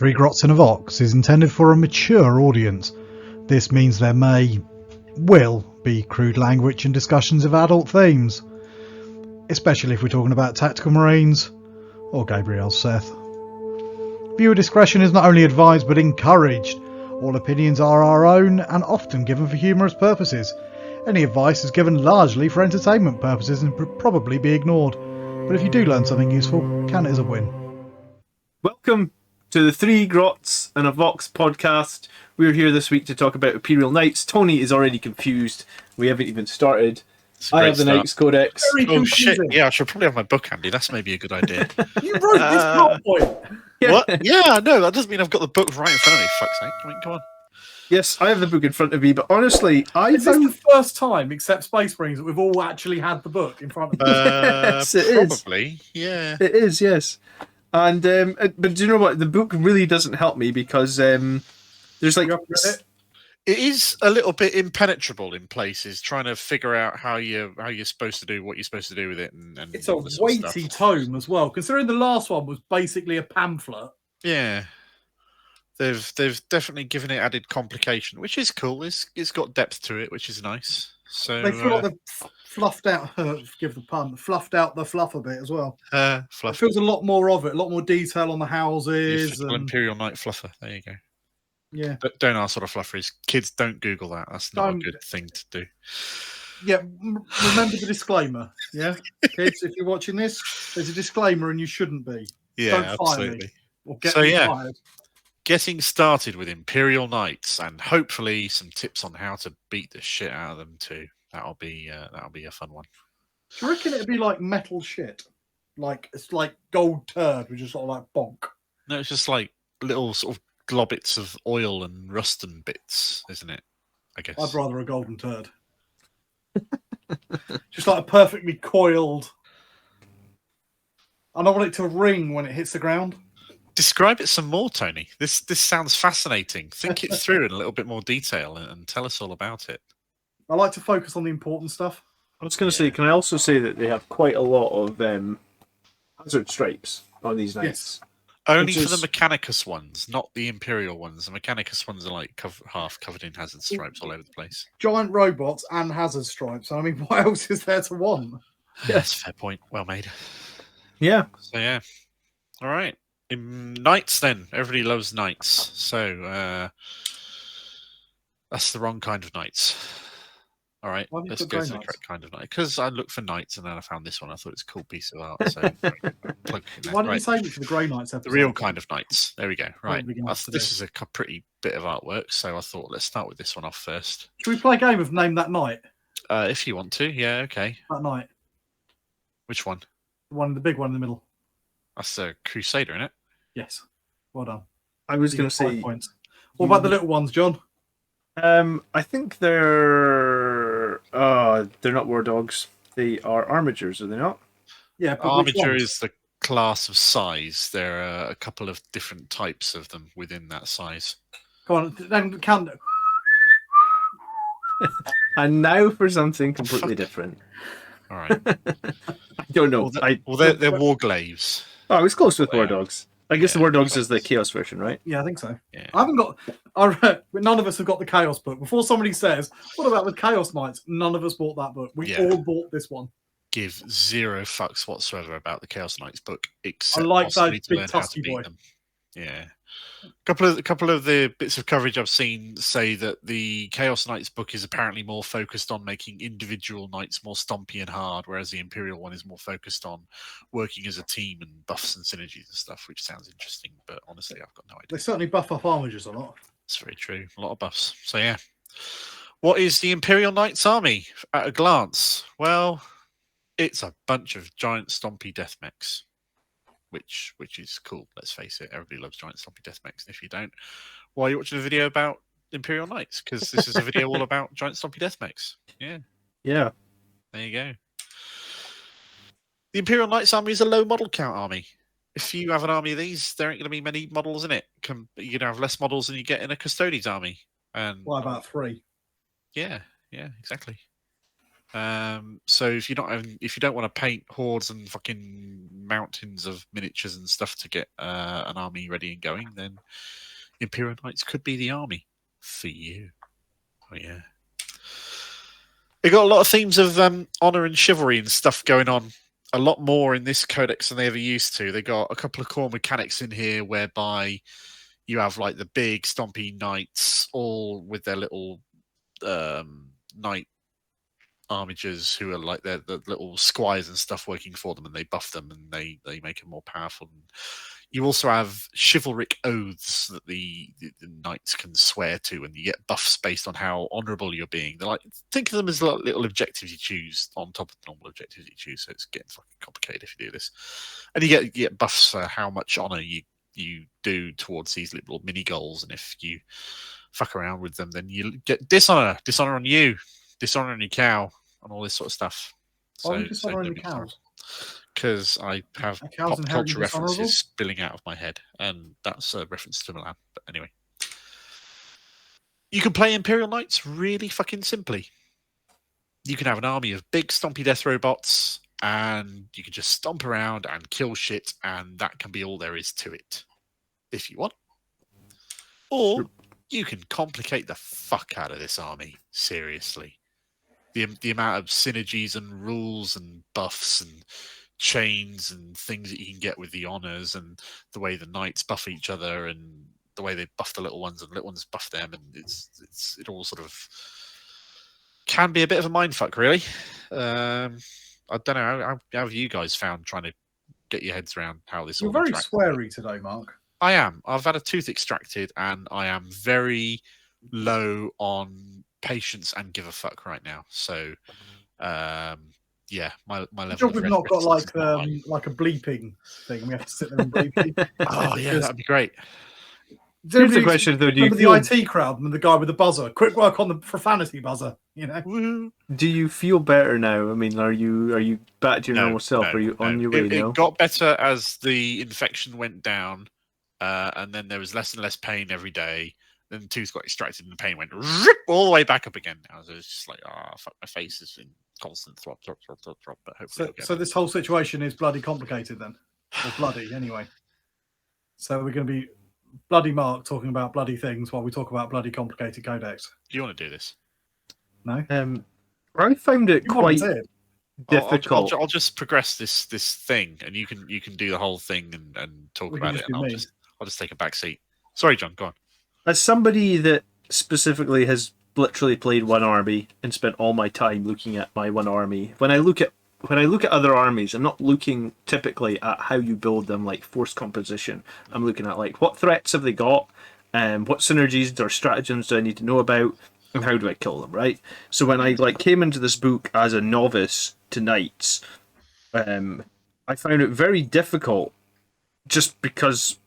Three Grots in a Vox is intended for a mature audience. This means there will be crude language and discussions of adult themes, especially if we're talking about tactical marines or Gabriel's Seth. Viewer discretion is not only advised but encouraged. All opinions are our own and often given for humorous purposes. Any advice is given largely for entertainment purposes and would probably be ignored. But if you do learn something useful, count it as a win. Welcome to the Three Grots and a Vox podcast. We're here this week to talk about Imperial Knights. Tony is already confused. We haven't even started. I have the Knights Codex. Oh shit! Yeah, I should probably have my book handy. That's maybe a good idea. You wrote this plot point. Yeah. What? Yeah, no, that doesn't mean I've got the book right in front of me. Fuck's sake! I mean, come on. Yes, I have the book in front of me, but honestly, Is this the first time, except Space Marines, that we've all actually had the book in front of us? Yes, it probably, yeah. It is, yes. And but do you know what? The book really doesn't help me because there's like it is a little bit impenetrable in places, trying to figure out how you're supposed to do what you're supposed to do with it, and it's a weighty tome as well. Considering the last one was basically a pamphlet. Yeah, they've definitely given it added complication, which is cool. It's got depth to it, which is nice. So they feel like they've fluffed out. Forgive the pun. Fluffed out the fluff a bit as well. It feels a lot more of it, a lot more detail on the houses. Imperial Knight fluffer. There you go. Yeah. But don't ask what a fluffer is. Kids, don't Google that. That's not a good thing to do. Yeah, remember the disclaimer. Yeah, kids, if you're watching this, there's a disclaimer, and you shouldn't be. Yeah, don't absolutely. Fire me or get me fired. Getting started with Imperial Knights, and hopefully some tips on how to beat the shit out of them too. That'll be a fun one. Do you reckon it'd be like metal shit? Like it's like gold turd, which is sort of like bonk. No, it's just like little sort of globbits of oil and rust and bits, isn't it? I guess. I'd rather a golden turd. Just like a perfectly coiled. And I want it to ring when it hits the ground. Describe it some more, Tony. This sounds fascinating. Think it through in a little bit more detail and tell us all about it. I like to focus on the important stuff. I was going to say, can I also say that they have quite a lot of hazard stripes on these knights? Yes. Only for the Mechanicus ones, not the Imperial ones. The Mechanicus ones are like half covered in hazard stripes all over the place. Giant robots and hazard stripes. I mean, what else is there to want? Yes, fair point. Well made. Yeah. So yeah. All right. Knights then. Everybody loves knights. So that's the wrong kind of knights. All right, let's go to the correct kind of knight. Because I looked for knights and then I found this one. I thought it's a cool piece of art. So why didn't you say it for the Grey Knights episode? The real kind of knights. There we go. Right. This is a pretty bit of artwork. So I thought let's start with this one off first. Should we play a game of Name That Knight? If you want to. Yeah, okay. That knight. Which one? The big one in the middle. That's a Crusader, isn't it? Yes. Well done. I was going to say... points. What about the little ones, John? I think they're not war dogs. They are armigers, are they not? Yeah, armiger is the class of size. There are a couple of different types of them within that size. Go on, then count. And now for something completely different. All right. I don't know. They're warglaves. Oh, I was close with war dogs. I guess the War Dogs is the Chaos version, right? Yeah, I think so. Yeah. I haven't got. None of us have got the Chaos book. Before somebody says, "What about the Chaos Knights?" None of us bought that book. We all bought this one. Give zero fucks whatsoever about the Chaos Knights book, except I like possibly that to big learn how to tusky beat boy. them. Yeah. A couple of the bits of coverage I've seen say that the Chaos Knights book is apparently more focused on making individual knights more stompy and hard, whereas the Imperial one is more focused on working as a team and buffs and synergies and stuff, which sounds interesting, but honestly, I've got no idea. They certainly buff up armigers a lot. That's very true. A lot of buffs. So yeah. What is the Imperial Knights army at a glance? Well, it's a bunch of giant stompy death mechs. Which is cool. Let's face it, everybody loves giant stompy death mechs. And if you don't, why are you watching a video about Imperial Knights? Because this is a video all about giant stompy death mechs. Yeah. Yeah. There you go. The Imperial Knights army is a low model count army. If you have an army of these, there ain't going to be many models in it. You're going to have less models than you get in a Custodian's army. And Why about 3? Yeah, exactly. So if you don't want to paint hordes and fucking mountains of miniatures and stuff to get an army ready and going, then Imperial Knights could be the army for you. Oh yeah. They got a lot of themes of honor and chivalry and stuff going on. A lot more in this codex than they ever used to. They got a couple of core mechanics in here whereby you have like the big stompy knights, all with their little knight armigers who are like the little squires and stuff working for them, and they buff them and they make them more powerful. And you also have chivalric oaths that the knights can swear to, and you get buffs based on how honourable you're being. They're like, think of them as little objectives you choose on top of the normal objectives you choose. So it's getting fucking complicated if you do this. And you get buffs for how much honour you do towards these little mini goals, and if you fuck around with them, then you get dishonor on you, dishonor on your cow, and all this sort of stuff. Why are you dishonoring cows? Because I have pop culture references spilling out of my head, and that's a reference to Milan. But anyway, you can play Imperial Knights really fucking simply. You can have an army of big stompy death robots, and you can just stomp around and kill shit, and that can be all there is to it, if you want. Or you can complicate the fuck out of this army, seriously. The amount of synergies and rules and buffs and chains and things that you can get with the honors, and the way the knights buff each other, and the way they buff the little ones and little ones buff them, and it all sort of can be a bit of a mindfuck, really. I don't know how have you guys found trying to get your heads around how this? You're very sweary today, Mark. I am. I've had a tooth extracted, and I am very low on patience and give a fuck right now. So, yeah, my level. We've not got like a bleeping thing. We have to sit there and bleep. Oh yeah, that'd be great. Here's the question though: remember the IT crowd and the guy with the buzzer? Quick work on the profanity buzzer. You know. Do you feel better now? I mean, are you back to your normal self? Are you on your way now? It got better as the infection went down, and then there was less and less pain every day. Then the tooth got extracted and the pain went all the way back up again. I was just like, fuck, my face is in constant throb. But hopefully, so this whole situation is bloody complicated then, or bloody anyway. So we're going to be bloody Mark talking about bloody things while we talk about bloody complicated codex. Do you want to do this? No. I found it quite difficult. I'll just progress this thing, and you can do the whole thing and talk about it. And I'll just take a back seat. Sorry, John. Go on. As somebody that specifically has literally played one army and spent all my time looking at my one army, when I look at other armies, I'm not looking typically at how you build them, like force composition. I'm looking at like what threats have they got, and what synergies or stratagems do I need to know about, and how do I kill them, right? So when I came into this book as a novice to knights, I found it very difficult, just because.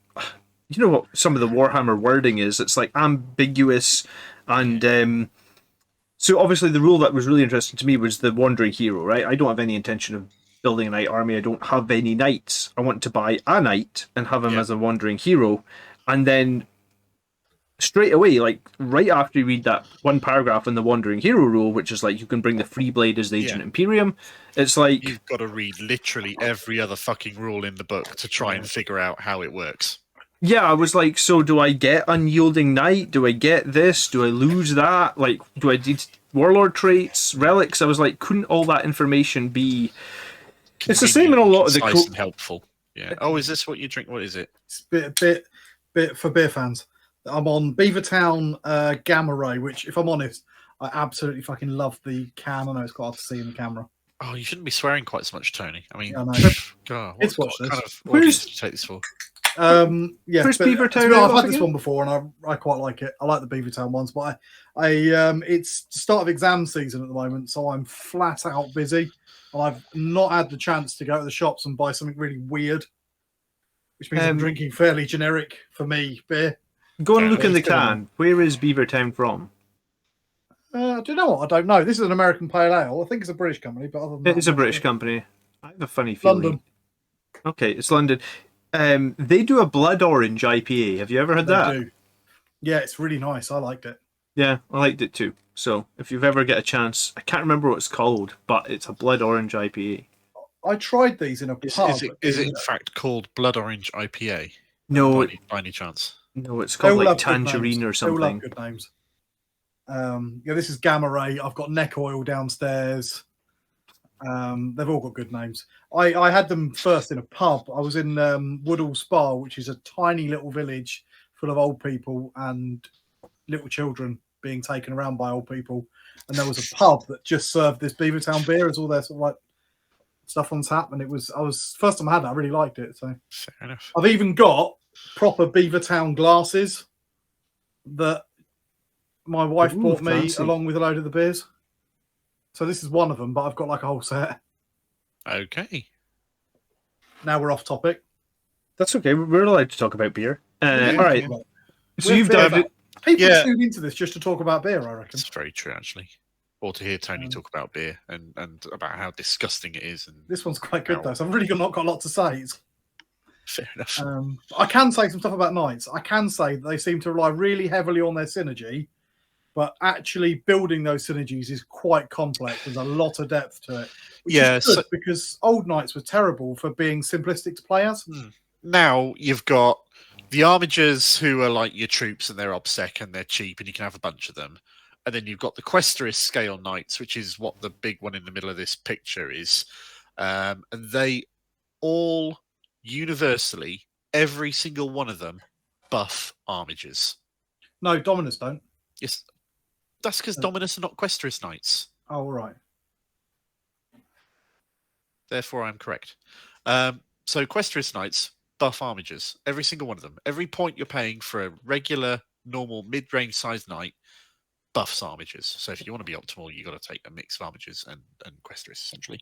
You know what some of the Warhammer wording is? It's like ambiguous, and so obviously the rule that was really interesting to me was the wandering hero, right? I don't have any intention of building a knight army. I don't have any knights. I want to buy a knight and have him as a wandering hero, and then straight away, like right after you read that one paragraph in the wandering hero rule, which is like you can bring the free blade as the Ancient Imperium, it's like you've got to read literally every other fucking rule in the book to try and figure out how it works. Yeah, I was like, so do I get Unyielding Knight? Do I get this? Do I lose that? Like, do I need Warlord traits, relics? I was like, couldn't all that information be... It's the same in a lot of the... and helpful. Yeah. Oh, is this what you drink? What is it? It's bit for beer fans. I'm on Beavertown Gamma Ray, which, if I'm honest, I absolutely fucking love the can. I know it's quite hard to see in the camera. Oh, you shouldn't be swearing quite so much, Tony. I mean, God, what kind of audience did you take this for? Beavertown. I've had this one before, and I quite like it. I like the Beavertown ones, but it's the start of exam season at the moment, so I'm flat out busy, and I've not had the chance to go to the shops and buy something really weird, which means I'm drinking fairly generic for me beer. Go and look in the can. Where is Beavertown from? Do you know what? I don't know. This is an American pale ale. I think it's a British company, but other than it's a British company. I have a funny feeling. London. Okay, it's London. They do a blood orange IPA. Have you ever had that? Do. Yeah, it's really nice. I liked it. Yeah, I liked it too. So if you've ever get a chance, I can't remember what it's called, but it's a blood orange IPA. I tried these in a pub. Is it in fact called Blood Orange IPA? No, by any chance? no, it's They called all like have good tangerine names. or They all have something. good names. Yeah, this is Gamma Ray. I've got Neck Oil downstairs. They've all got good names. I had them first in a pub. I was in Woodall Spa, which is a tiny little village full of old people and little children being taken around by old people. And there was a pub that just served this Beavertown beer as all their sort of like stuff on tap. And first time I had it, I really liked it. So Fair enough. I've even got proper Beavertown glasses that my wife bought me fancy. along with a load of the beers. So this is one of them, but I've got like a whole set. Okay. Now we're off topic. That's okay. We're allowed to talk about beer. All right. So We're you've beer dived it. People Yeah. tune into this just to talk about beer, I reckon. It's very true, actually. Or to hear Tony talk about beer and about how disgusting it is. And This one's quite good though, so I've really not got a lot to say. fair enough. I can say some stuff about Knights. I can say that they seem to rely really heavily on their synergy, but actually building those synergies is quite complex. There's a lot of depth to it. Which is good because old Knights were terrible for being simplistic to players. Now you've got the Armigers, who are like your troops, and they're obsec and they're cheap, and you can have a bunch of them. And then you've got the Questerist scale Knights, which is what the big one in the middle of this picture is. And they all universally, every single one of them, buff Armigers. No, Dominus don't. Yes, that's because Dominus are not Questerist Knights. Oh, all right. Therefore, I'm correct. So Questerist Knights buff Armigers, every single one of them. Every point you're paying for a regular, normal, mid-range sized knight buffs Armigers. So if you want to be optimal, you've got to take a mix of Armigers and Questerist, essentially.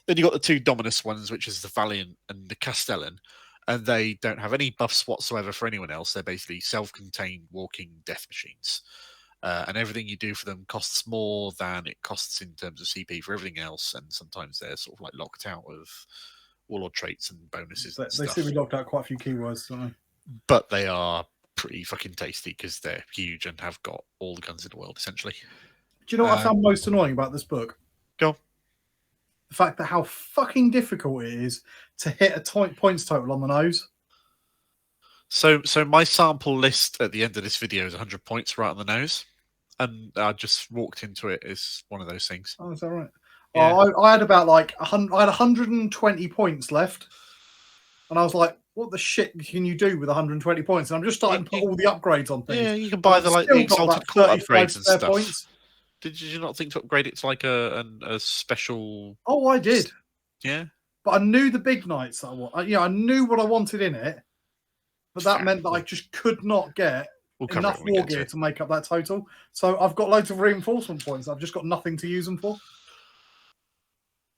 Then you've got the two Dominus ones, which is the Valiant and the Castellan, and they don't have any buffs whatsoever for anyone else. They're basically self-contained walking death machines. And everything you do for them costs more than it costs in terms of CP for everything else, and sometimes they're sort of like locked out of warlord traits and bonuses. They seem to be locked out quite a few keywords, don't they? But they are pretty fucking tasty because they're huge and have got all the guns in the world, essentially. Do you know what I found most annoying about this book? Go on. The fact that how fucking difficult it is to hit a points total on the nose. So my sample list at the end of this video is 100 points right on the nose. And I just walked into it as one of those things. Oh, is that right? Yeah. Oh, I had about I had 120 points left. And I was like, what the shit can you do with 120 points? And I'm just starting to put all the upgrades on things. Yeah, you can buy the Exalted Core upgrades and stuff. Points. Did you not think to upgrade it to like a special? Oh, I did. Yeah. But I knew the big knights that I want. I knew what I wanted in it. But that meant that I just could not get enough war gear to make up that total. So I've got loads of reinforcement points. I've just got nothing to use them for.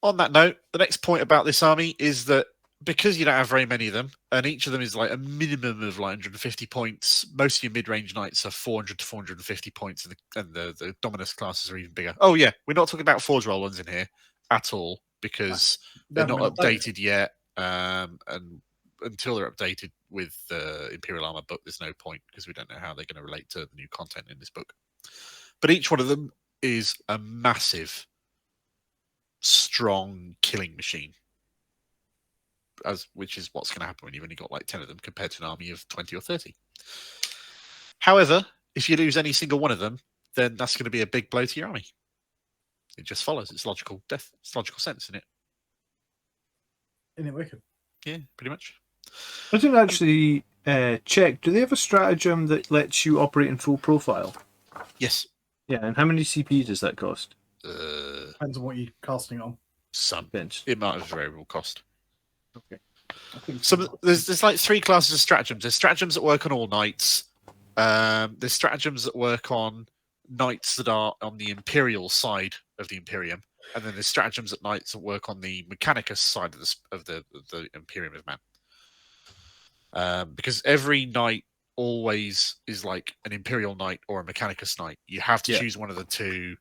On that note, the next point about this army is that because you don't have very many of them, and each of them is like a minimum of like 150 points, most of your mid-range knights are 400 to 450 points, and the Dominus classes are even bigger. Oh yeah, we're not talking about Forge Roll ones in here at all, because they're not updated yet, and until they're updated with the Imperial Armor book, there's no point, because we don't know how they're going to relate to the new content in this book. But each one of them is a massive, strong killing machine, which is what's going to happen when you've only got like 10 of them compared to an army of 20 or 30. However, if you lose any single one of them, then that's going to be a big blow to your army. It just follows. It's logical death. It's logical sense in it. Isn't it wicked? Yeah, pretty much. I didn't actually check. Do they have a stratagem that lets you operate in full profile? Yes. Yeah, and how many CP does that cost? Depends on what you're casting on. Some. Bench. It might have a variable cost. Okay. There's like three classes of stratagems. There's stratagems that work on all knights. There's stratagems that work on knights that are on the Imperial side of the Imperium, and then there's stratagems at knights that work on the Mechanicus side of the Imperium of Man. Because every knight always is like an Imperial Knight or a Mechanicus Knight. You have to choose one of the two.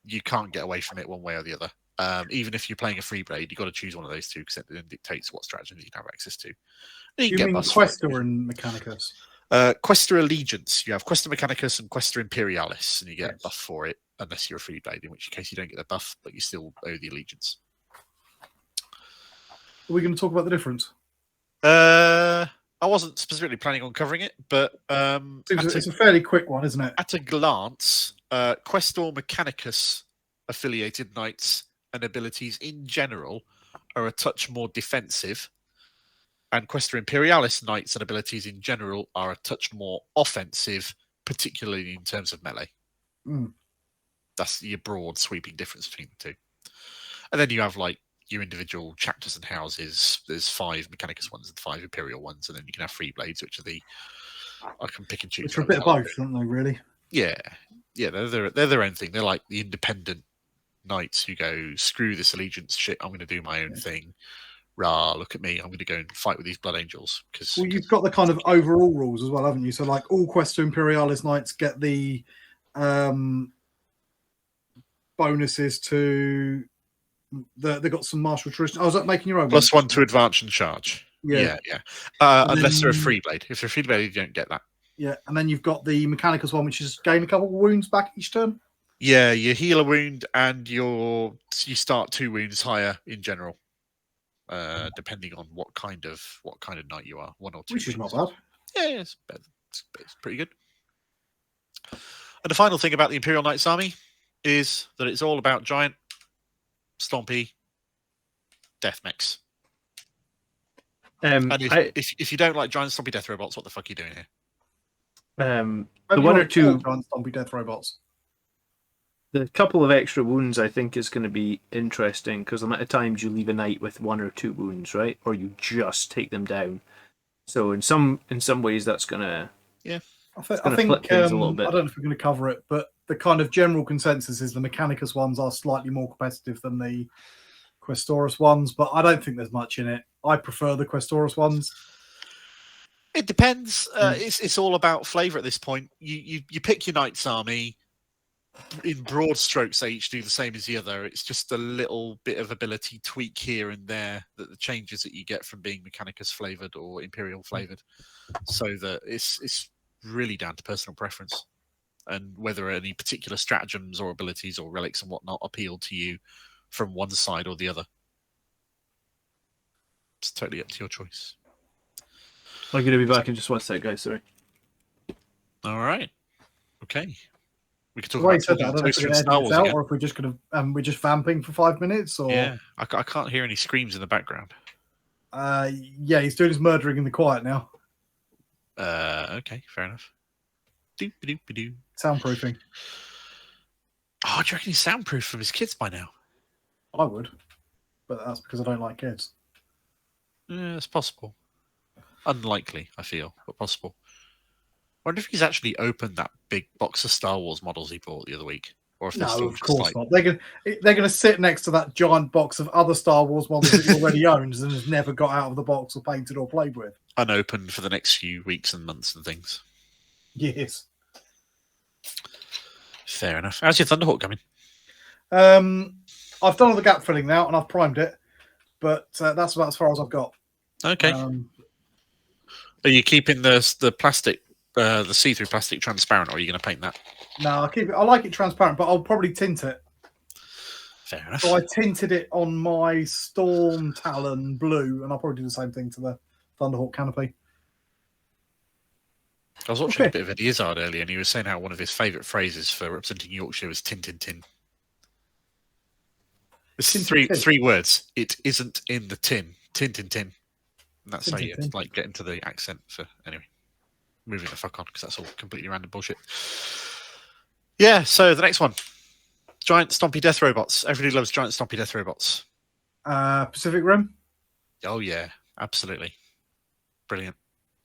You can't get away from it one way or the other. Even if you're playing a free blade, you've got to choose one of those two because it then dictates what stratagems you can have access to. You mean Quester and Mechanicus? Questa Allegiance. You have Questa Mechanicus and Questa Imperialis, and you get a buff for it, unless you're a Freeblade, in which case you don't get the buff, but you still owe the allegiance. Are we going to talk about the difference? I wasn't specifically planning on covering it, but It's a fairly quick one, isn't it? at a glance, Questor Mechanicus affiliated knights and abilities in general are a touch more defensive, and Questor Imperialis knights and abilities in general are a touch more offensive, particularly in terms of melee. That's your broad sweeping difference between the two. And then you have like your individual chapters and houses. There's 5 Mechanicus ones and 5 Imperial ones, and then you can have free blades, which are I can pick and choose. Which are a bit of both, aren't they? Really? Yeah, they're their own thing. They're like the independent knights who go, screw this allegiance shit. I'm going to do my own thing. Rah, look at me. I'm going to go and fight with these blood angels. Well, you've got the kind of overall rules as well, haven't you? So, like, all Questa Imperialis knights get the bonuses to. They got some martial tradition. Oh, was that making your own? +1 to advance and charge. Yeah. Unless they're a free blade. If they're a free blade, you don't get that. Yeah, and then you've got the Mechanicus one, which is gain a couple of wounds back each turn. Yeah, you heal a wound and you start 2 wounds higher in general, depending on what kind of knight you are. 1 or 2. Which is not bad. Yeah, it's pretty good. And the final thing about the Imperial Knights army is that it's all about giant, stompy death mechs. And if you don't like giant stompy death robots, what the fuck are you doing here? The 1 or 2 giant stompy death robots. The couple of extra wounds, I think, is going to be interesting because the amount of times you leave a knight with 1 or 2 wounds, right, or you just take them down. So in some ways, that's going to I think flip things a little bit. I don't know if we're going to cover it, but the kind of general consensus is the Mechanicus ones are slightly more competitive than the Questoris ones, but I don't think there's much in it. I prefer the Questoris ones. It depends. It's all about flavour at this point. You pick your knight's army. In broad strokes, they each do the same as the other. It's just a little bit of ability tweak here and there that the changes that you get from being Mechanicus flavoured or Imperial flavoured, so that it's really down to personal preference and whether any particular stratagems or abilities or relics and whatnot appeal to you from one side or the other. It's totally up to your choice. I'm going to be back in just 1 sec, guys. Sorry. All right. Okay. We could talk Well, about said that. I don't know if we're Star Wars out, again. or if we're just going to we're just vamping for 5 minutes, or Yeah, I can't hear any screams in the background. Yeah, he's doing his murdering in the quiet now. Okay, fair enough. Doop-a-doop-a-doo. Soundproofing. Oh, do you reckon he's soundproof from his kids by now? I would, but that's because I don't like kids. Yeah, it's possible. Unlikely, I feel, but possible. I wonder if he's actually opened that big box of Star Wars models he bought the other week, or if they're No, still of just course like... not. They're going to sit next to that giant box of other Star Wars models that he already owns and has never got out of the box or painted or played with. unopened for the next few weeks and months and things. Yes. Fair enough. How's your Thunderhawk coming? I've done all the gap filling now and I've primed it, but that's about as far as I've got. Okay. Are you keeping the plastic, the see-through plastic transparent, or are you going to paint that? No, I'll keep it. I like it transparent, but I'll probably tint it. Fair enough. So I tinted it on my Storm Talon blue, and I'll probably do the same thing to the Thunderhawk canopy. I was watching a bit of Eddie Izzard earlier, and he was saying how one of his favourite phrases for representing Yorkshire was tin, tin, tin. It's three words. It isn't in the tin. Tin, tin, tin. And that's how you like get into the accent for... Anyway, moving the fuck on, because that's all completely random bullshit. Yeah, so the next one. Giant Stompy Death Robots. Everybody loves Giant Stompy Death Robots. Pacific Rim? Oh, yeah. Absolutely. Brilliant.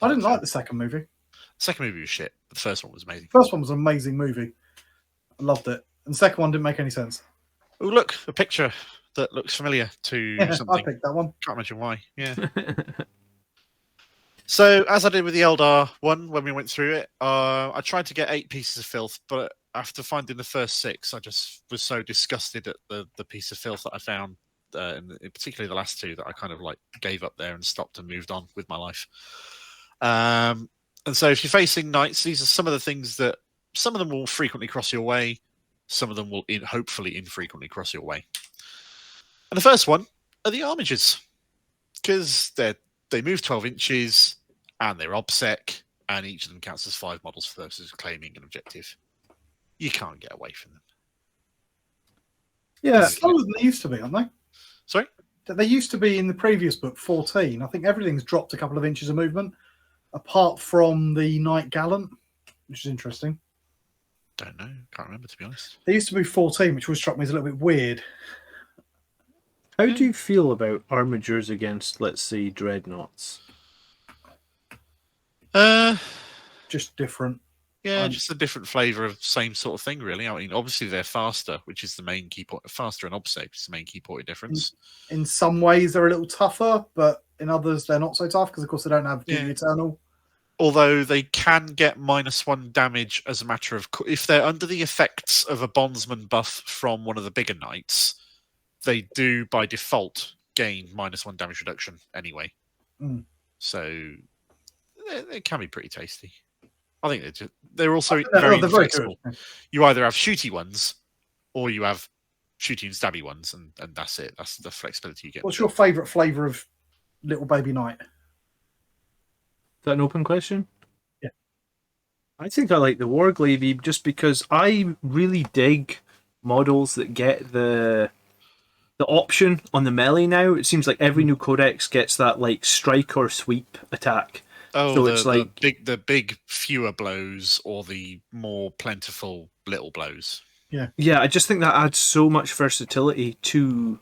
I didn't like the second movie. The second movie was shit, but the first one was amazing. First one was an amazing movie. I loved it. And the second one didn't make any sense. Oh, look, a picture that looks familiar to something. I picked that one. Can't imagine why. Yeah. So, as I did with the Eldar one when we went through it, I tried to get 8 pieces of filth, but after finding the first 6, I just was so disgusted at the piece of filth that I found, particularly the last 2, that I kind of like gave up there and stopped and moved on with my life. And so if you're facing knights, these are some of the things that some of them will frequently cross your way, some of them will hopefully infrequently cross your way. And the first one are the armigers, because they move 12 inches and they're obsec, and each of them counts as 5 models for those claiming an objective. You can't get away from them. Yeah, slower than they used to be, aren't they? Sorry? They used to be in the previous book 14. I think everything's dropped a couple of inches of movement, apart from the Knight Gallant, which is interesting. Don't know. Can't remember, to be honest. They used to be 14, which always struck me as a little bit weird. How do you feel about armigers against, let's say, dreadnoughts? Just different. Yeah, just a different flavour of same sort of thing, really. I mean, obviously they're faster, which is the main key point. Faster and obsec, which is the main key point of difference. In some ways, they're a little tougher, but in others, they're not so tough because, of course, they don't have the Eternal. Although they can get -1 damage as a matter of... If they're under the effects of a bondsman buff from one of the bigger knights, they do, by default, gain -1 damage reduction anyway. So they can be pretty tasty. I think they're also very flexible. You either have shooty ones, or you have shooty and stabby ones, and that's it. That's the flexibility you get. What's your favourite flavour of little baby knight? Is that an open question? Yeah. I think I like the Warglaive just because I really dig models that get the option on the melee now. It seems like every new codex gets that like strike or sweep attack. Oh, so it's like the big fewer blows or the more plentiful little blows. Yeah, I just think that adds so much versatility to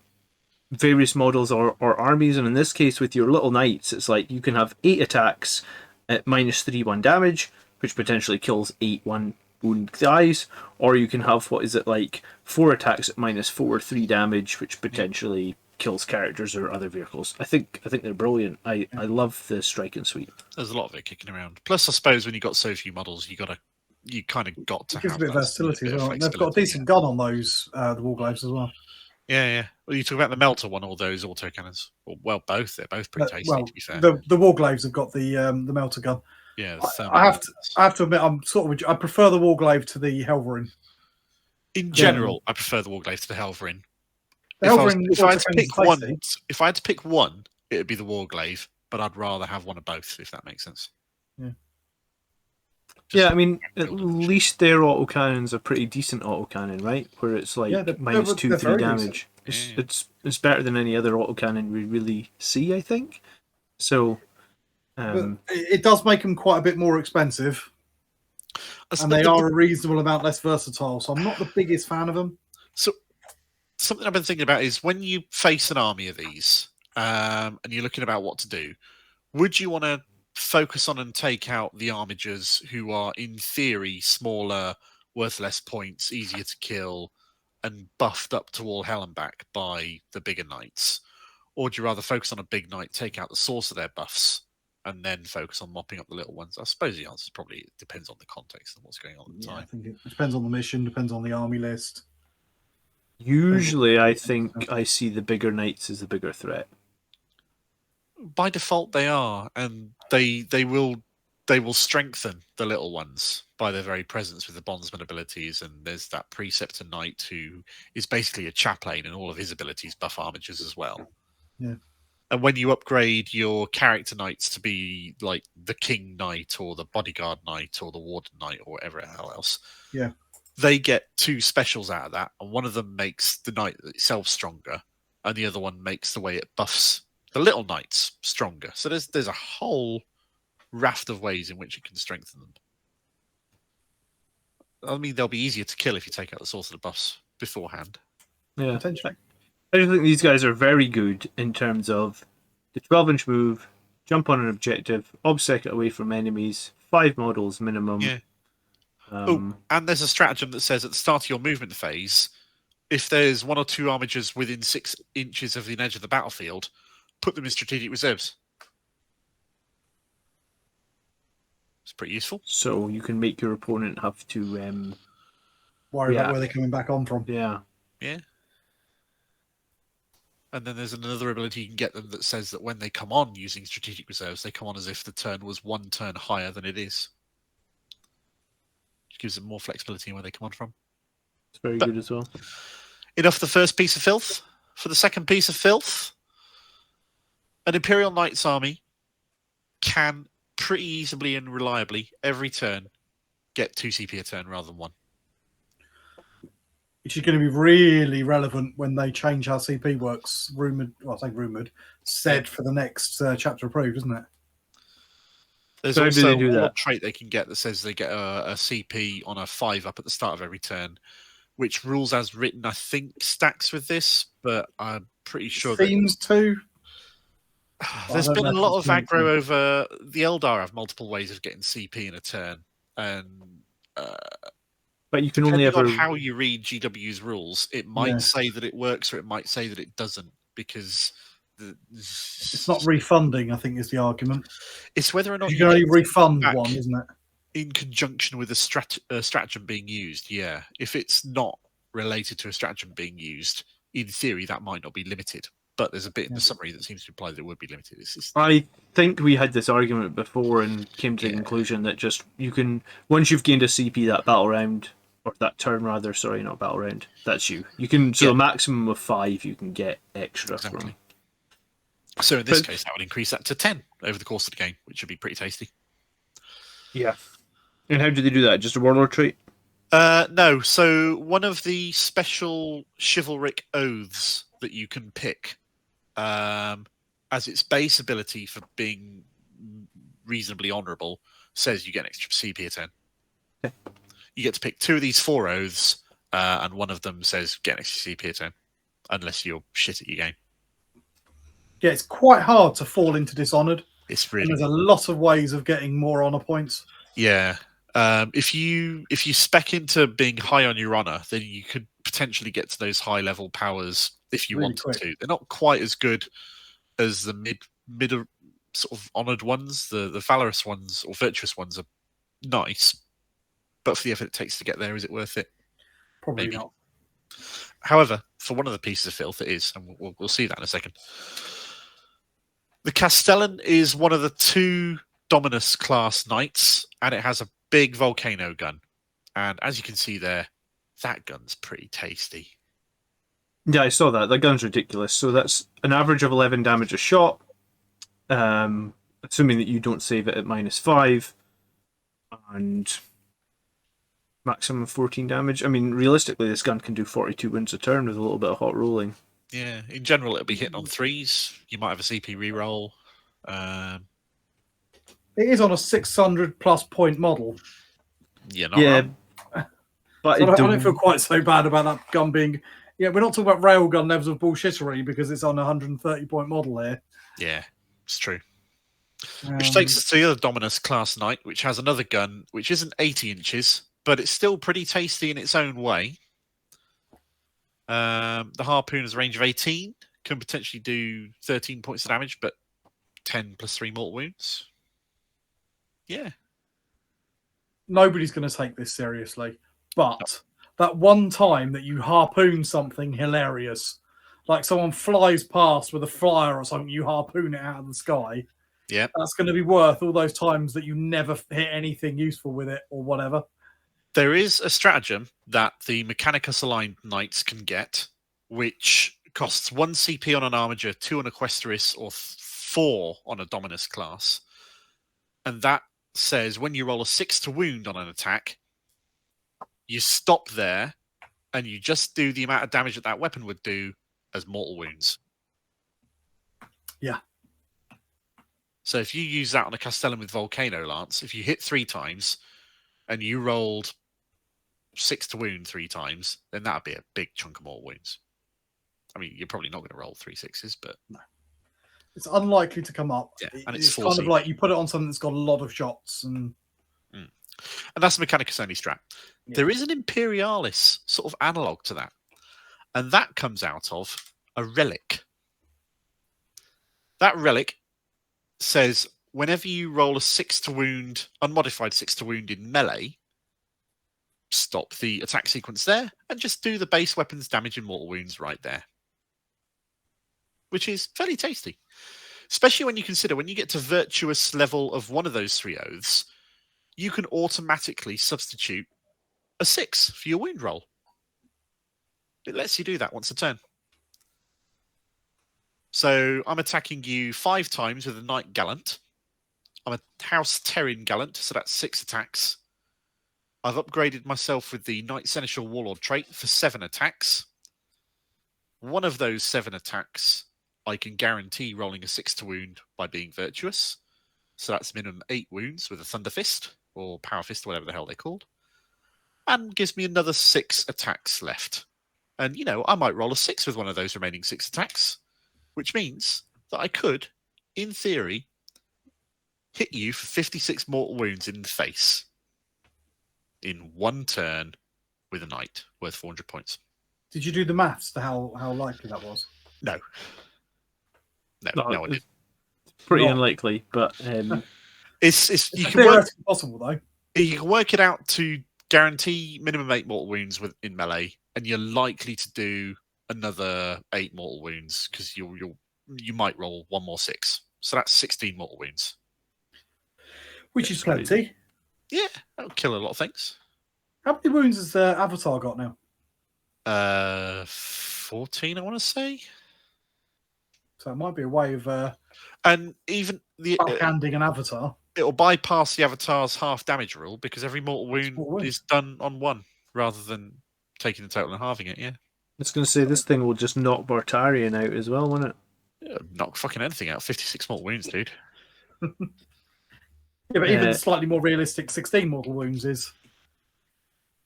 various models or armies, and in this case with your little knights, it's like you can have 8 attacks at -3/1 damage, which potentially kills 8 1 wound guys, or you can have 4 attacks at -4/3 damage, which potentially kills characters or other vehicles. I think they're brilliant. I love the strike and sweep. There's a lot of it kicking around. Plus, I suppose when you've got so few models, you kind of got to It gives have a bit of versatility as well. They've got a decent gun on those the Warglaives as well. Yeah. Well, you talk about the melter one or those autocannons. Well, both. They're both pretty tasty, to be fair. The Warglaives have got the melter gun. Yeah, I have to admit, I prefer the Warglaive to the Helverin. In general, I prefer the Warglaive to the Helverin. If I had to pick one, it would be the Warglaive, but I'd rather have one of both, if that makes sense. Yeah, I mean, at least their autocannons are pretty decent autocannon, right? Where it's like -2/3 damage. It's better than any other autocannon we really see, I think. So it does make them quite a bit more expensive. And they are a reasonable amount less versatile, so I'm not the biggest fan of them. So something I've been thinking about is when you face an army of these and you're looking about what to do, would you want to focus on and take out the armigers who are in theory smaller, worth less points, easier to kill, and buffed up to all hell and back by the bigger knights? Or do you rather focus on a big knight, take out the source of their buffs, and then focus on mopping up the little ones? I suppose the answer probably depends on the context and what's going on at the time. I think it depends on the mission, depends on the army list. Usually, I think I see the bigger knights as the bigger threat. By default, they are, and they will strengthen the little ones by their very presence with the bondsman abilities. And there's that preceptor knight who is basically a chaplain, and all of his abilities buff armigers as well. Yeah. And when you upgrade your character knights to be like the king knight or the bodyguard knight or the warden knight or whatever the hell else, they get 2 specials out of that, and one of them makes the knight itself stronger, and the other one makes the way it buffs the little knights stronger. So there's a whole raft of ways in which you can strengthen them. I mean, they'll be easier to kill if you take out the source of the buffs beforehand. Yeah, potentially. I think these guys are very good in terms of the 12-inch move, jump on an objective, obsec it away from enemies, 5 models minimum. Yeah. And there's a stratagem that says at the start of your movement phase, if there's 1 or 2 armigers within 6 inches of the edge of the battlefield, put them in strategic reserves. It's pretty useful. So you can make your opponent have to worry about where they're coming back on from. Yeah. And then there's another ability you can get them that says that when they come on using strategic reserves, they come on as if the turn was 1 turn higher than it is. Which gives them more flexibility in where they come on from. It's very good as well. Enough the first piece of filth. For the second piece of filth, an Imperial Knights army can pretty easily and reliably, every turn, get 2 CP a turn rather than 1. Which is going to be really relevant when they change how CP works. Said for the next chapter approved, isn't it? There's So also do a that? trait they can get that says they get a CP on a 5-up at the start of every turn, which rules as written, I think, stacks with this, but I'm pretty sure Seems to. there's I don't been a know if lot of it's meant aggro to. over the Eldar have multiple ways of getting CP in a turn, and But you can only depending ever. on how you read GW's rules, it might Yeah. say that it works or it might say that it doesn't, because It's not refunding, I think, is the argument. it's whether or not You can only get refund back one, isn't it? in conjunction with a stratagem being used. Yeah, if it's not related to a stratagem being used, in theory that might not be limited. But there's a bit in the summary that seems to imply that it would be limited. It's just, I think we had this argument before and came to the conclusion that just you can, once you've gained a CP that battle round, or that turn rather, sorry, not battle round, that's you. You can, so a maximum of 5 you can get extra Exactly. from. So in this case, that would increase that to 10 over the course of the game, which would be pretty tasty. Yeah. And how do they do that? Just a warlord trait? No, so one of the special chivalric oaths that you can pick as its base ability for being reasonably honourable says you get an extra CP a 10. Okay. You get to pick 2 of these 4 oaths, and one of them says get an extra CP a 10, unless you're shit at your game. Yeah, it's quite hard to fall into Dishonored. It's And really there's a lot of ways of getting more honor points. Yeah. If you spec into being high on your honor, then you could potentially get to those high level powers if you Really wanted quick. to. They're not quite as good as the mid sort of honored ones. The valorous ones or virtuous ones are nice, but for the effort it takes to get there, is it worth it? Probably Maybe. not. However, for one of the pieces of filth, it is, and we'll see that in a second. The Castellan is one of the 2 Dominus class knights, and it has a big volcano gun. And as you can see there, that gun's pretty tasty. Yeah, I saw that. That gun's ridiculous. So that's an average of 11 damage a shot, assuming that you don't save it at -5, and maximum 14 damage. I mean, realistically, this gun can do 42 wounds a turn with a little bit of hot rolling. Yeah, in general, it'll be hitting on 3s. You might have a CP reroll. It is on a 600 plus point model. You're not Yeah, wrong. but So I don't feel quite so bad about that gun being. Yeah, we're not talking about railgun levels of bullshittery because it's on a 130 point model here. Yeah, it's true. Which takes us to the other Dominus class knight, which has another gun, which isn't 80 inches, but it's still pretty tasty in its own way. The harpoon has a range of 18, can potentially do 13 points of damage, but 10 plus 3 mortal wounds. Yeah. Nobody's going to take this seriously. But that one time that you harpoon something hilarious, like someone flies past with a flyer or something, you harpoon it out of the sky. Yeah. That's going to be worth all those times that you never hit anything useful with it or whatever. There is a stratagem that the Mechanicus aligned knights can get, which costs 1 CP on an Armiger, 2 on a Questoris, or 4 on a Dominus class. And that says when you roll a 6 to wound on an attack, you stop there and you just do the amount of damage that that weapon would do as mortal wounds. Yeah. So if you use that on a Castellan with Volcano Lance, if you hit 3 times and you rolled 6 to wound 3 times, then that'd be a big chunk of mortal wounds. I mean, you're probably not going to roll 3 6s, but no. It's unlikely to come up. Yeah, and it's 4 kind of CP. like you put it on something that's got a lot of shots and that's the Mechanicus only strat. Yeah. There is an Imperialis sort of analog to that, and that comes out of a relic. That relic says whenever you roll a 6 to wound, unmodified 6 to wound in melee, stop the attack sequence there and just do the base weapons damage and mortal wounds right there. which is fairly tasty. Especially when you consider when you get to virtuous level of one of those 3 oaths, you can automatically substitute a 6 for your wound roll. It lets you do that once a turn. So I'm attacking you 5 times with a Knight Gallant. I'm a House Terran Gallant, so that's 6 attacks. I've upgraded myself with the Knight Seneschal Warlord trait for 7 attacks. One of those 7 attacks, I can guarantee rolling a 6 to wound by being virtuous. So that's minimum 8 wounds with a Thunder Fist, or Power Fist, or whatever the hell they're called. And gives me another 6 attacks left. And, I might roll a 6 with one of those remaining 6 attacks, which means that I could, in theory, hit you for 56 mortal wounds in the face in one turn with a knight worth 400 points. Did you do the maths to how likely that was? No, I didn't. Pretty unlikely, but it's you can work possible though. You can work it out to guarantee minimum 8 mortal wounds in melee, and you're likely to do another 8 mortal wounds because you might roll one more 6, so that's 16 mortal wounds, which is plenty. Yeah, that'll kill a lot of things. How many wounds has Avatar got now? 14, I want to say. So it might be a way of and even the backhanding an Avatar. It'll bypass the Avatar's half damage rule because every mortal wound is done on 1 rather than taking the total and halving it. Yeah, I was going to say this thing will just knock Bartarian out as well, won't it? Yeah, knock fucking anything out. 56 mortal wounds, dude. Yeah, but even slightly more realistic 16 mortal wounds is.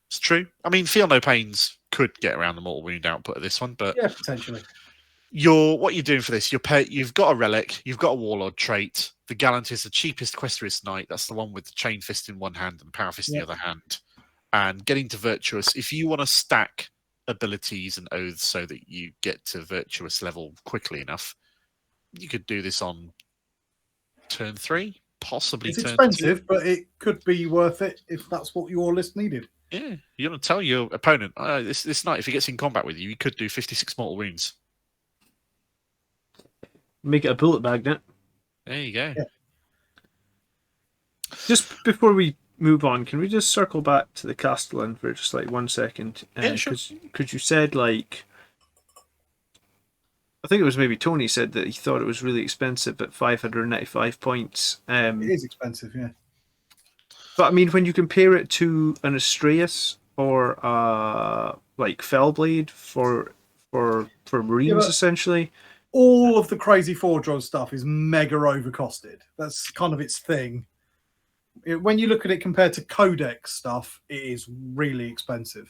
It's true. I mean, Feel No Pains could get around the mortal wound output of this one, but yeah, potentially. What you're doing for this, you've got a relic, you've got a warlord trait. The Gallant is the cheapest Questrius Knight. That's the one with the Chain Fist in one hand and the Power Fist in the other hand. And getting to Virtuous, if you want to stack abilities and oaths so that you get to Virtuous level quickly enough, you could do this on turn 3. Possibly it's turn expensive, 2. but it could be worth it if that's what your list needed. Yeah, you want to tell your opponent, this knight, if he gets in combat with you, he could do 56 mortal wounds. Make it a bullet magnet. There you go. Yeah. Just before we move on, can we just circle back to the Castellan for just like 1 second? Yeah, sure. Because you said I think it was maybe Tony said that he thought it was really expensive at 595 points. It is expensive, yeah. But I mean, when you compare it to an Astraeus or Fellblade for Marines, essentially, all of the crazy 4-draw stuff is mega overcosted. That's kind of its thing. When you look at it compared to Codex stuff, it is really expensive.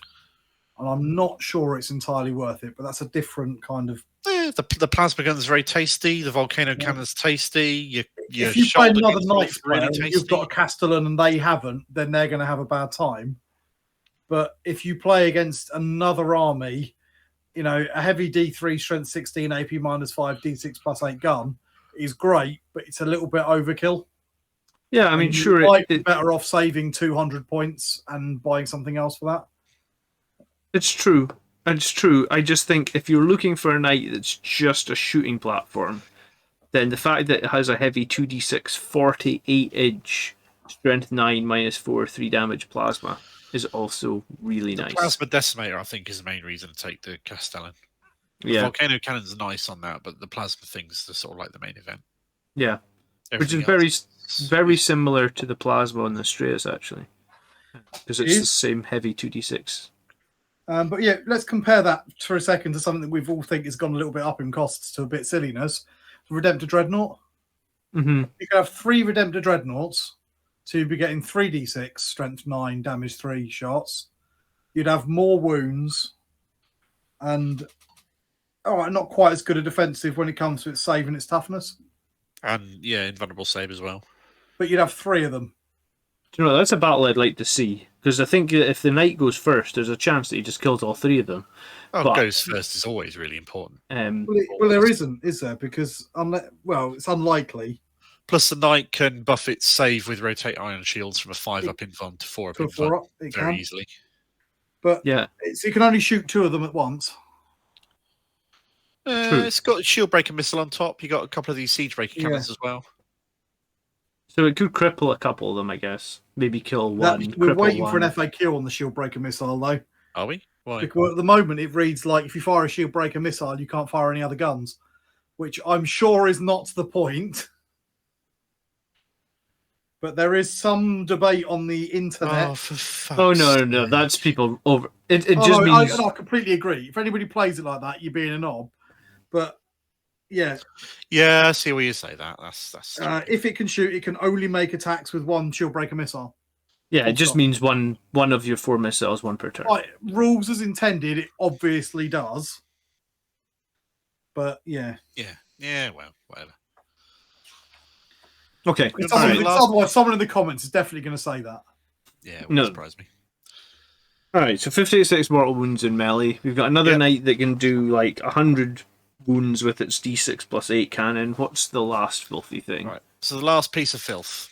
And I'm not sure it's entirely worth it, but that's a different kind of... Yeah, the plasma gun's very tasty. The volcano cannon's tasty. If you play another knight player and you've got a Castellan and they haven't, then they're going to have a bad time. But if you play against another army, a heavy D3 strength 16 AP -5 D6 +8 gun is great, but it's a little bit overkill. Yeah, I mean, sure, you might be better off saving 200 points and buying something else for that. It's true. It's true. I just think if you're looking for a knight that's just a shooting platform, then the fact that it has a heavy 2d6 48-inch strength 9 -4 3 damage plasma is also really nice. The plasma decimator, I think, is the main reason to take the Castellan. The volcano cannon's nice on that, but the plasma thing's the sort of like the main event. Yeah, Everything which is very similar to the plasma on the Astraeus, actually, because it's the same heavy 2d6. But yeah, let's compare that for a second to something that we've all think has gone a little bit up in costs to a bit silliness. Redemptor Dreadnought. Mm-hmm. You could have 3 Redemptor Dreadnoughts, so you'd be getting 3d6, strength 9, damage 3 shots. You'd have more wounds, and not quite as good a defensive when it comes to its save and its toughness. And yeah, invulnerable save as well. But you'd have 3 of them. Do you know, that's a battle I'd like to see, because I think if the knight goes first, there's a chance that he just kills all 3 of them. Goes first is always really important. Well, there isn't, is there? Because it's unlikely. Plus, the knight can buff its save with rotate iron shields from a 5-up invuln to 4-up invuln very easily. But so you can only shoot 2 of them at once. It's got shield breaker missile on top. You got a couple of these siege breaker cannons as well. So it could cripple a couple of them, I guess. Maybe kill one. We're cripple waiting one. for an FAQ on the shield breaker missile, though. Are we? Why? Because at the moment it reads like if you fire a shield breaker missile, you can't fire any other guns, which I'm sure is not the point. But there is some debate on the internet. Oh, for fuck's Oh sake. no, that's people over. It just means. I completely agree. If anybody plays it like that, you're being a knob. But yeah, I see where you say that. That's if it can shoot, it can only make attacks with one shield breaker missile. Yeah, it just means one of your 4 missiles, one per turn. Right, rules as intended, it obviously does. But yeah. Well, whatever. Okay. Otherwise, someone in the comments is definitely going to say that. Yeah, it wouldn't surprise me. Alright, so 56 mortal wounds in melee. We've got another knight that can do like 100 wounds with its d6 plus 8 cannon. What's the last filthy thing? Right. So the last piece of filth.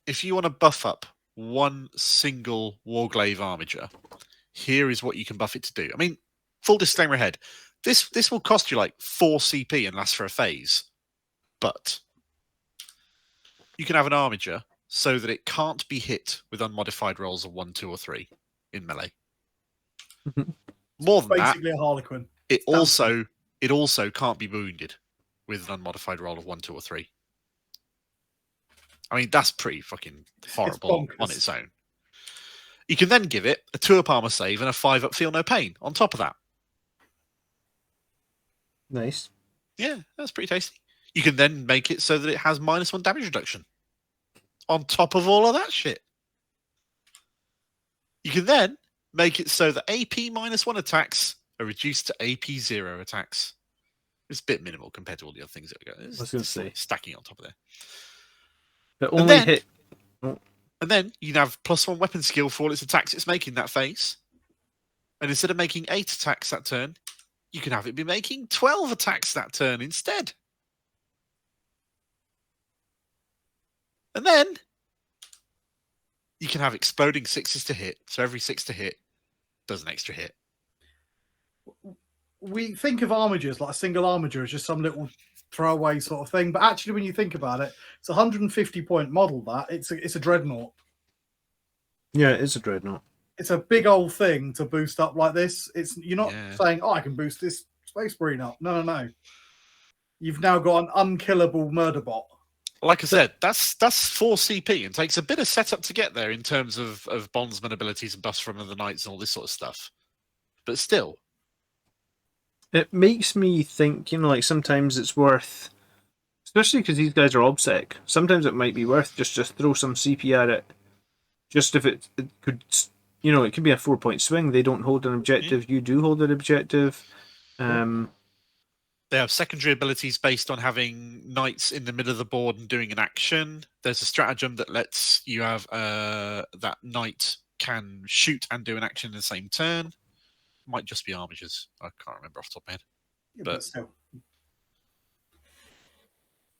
If you want to buff up one single Warglaive Armiger, here is what you can buff it to do. I mean, full disclaimer ahead. This will cost you like 4 CP and last for a phase. But you can have an Armiger so that it can't be hit with unmodified rolls of 1, 2, or 3 in melee. More than basically that, a Harlequin. it also can't be wounded with an unmodified roll of 1, 2, or 3. I mean, that's pretty fucking horrible on its own. You can then give it a 2-up armor save and a 5-up feel no pain on top of that. Nice. Yeah, that's pretty tasty. You can then make it so that it has -1 damage reduction on top of all of that shit. You can then make it so that AP -1 attacks are reduced to AP 0 attacks. It's a bit minimal compared to all the other things that we got. I was going to say. Stacking on top of there. But only hit. And then you can have +1 weapon skill for all its attacks it's making that phase. And instead of making 8 attacks that turn, you can have it be making 12 attacks that turn instead. And then you can have exploding 6s to hit. So every 6 to hit does an extra hit. We think of armigers like a single armiger as just some little throwaway sort of thing, but actually, when you think about it, it's a 150-point model. That it's a dreadnought. Yeah, it is a dreadnought. It's a big old thing to boost up like this. You're not saying, "Oh, I can boost this Space Marine up." No. You've now got an unkillable murder bot. Like I said, that's 4 CP and takes a bit of setup to get there in terms of bondsman abilities and buffs from other knights and all this sort of stuff. But still. It makes me think, like sometimes it's worth, especially because these guys are obsec, sometimes it might be worth just throw some CP at it. Just if it could, it could be a 4-point swing. They don't hold an objective. You do hold an objective. They have secondary abilities based on having knights in the middle of the board and doing an action. There's a stratagem that lets you have that knight can shoot and do an action in the same turn. Might just be armigers. I can't remember off the top of my head. Yeah, but still.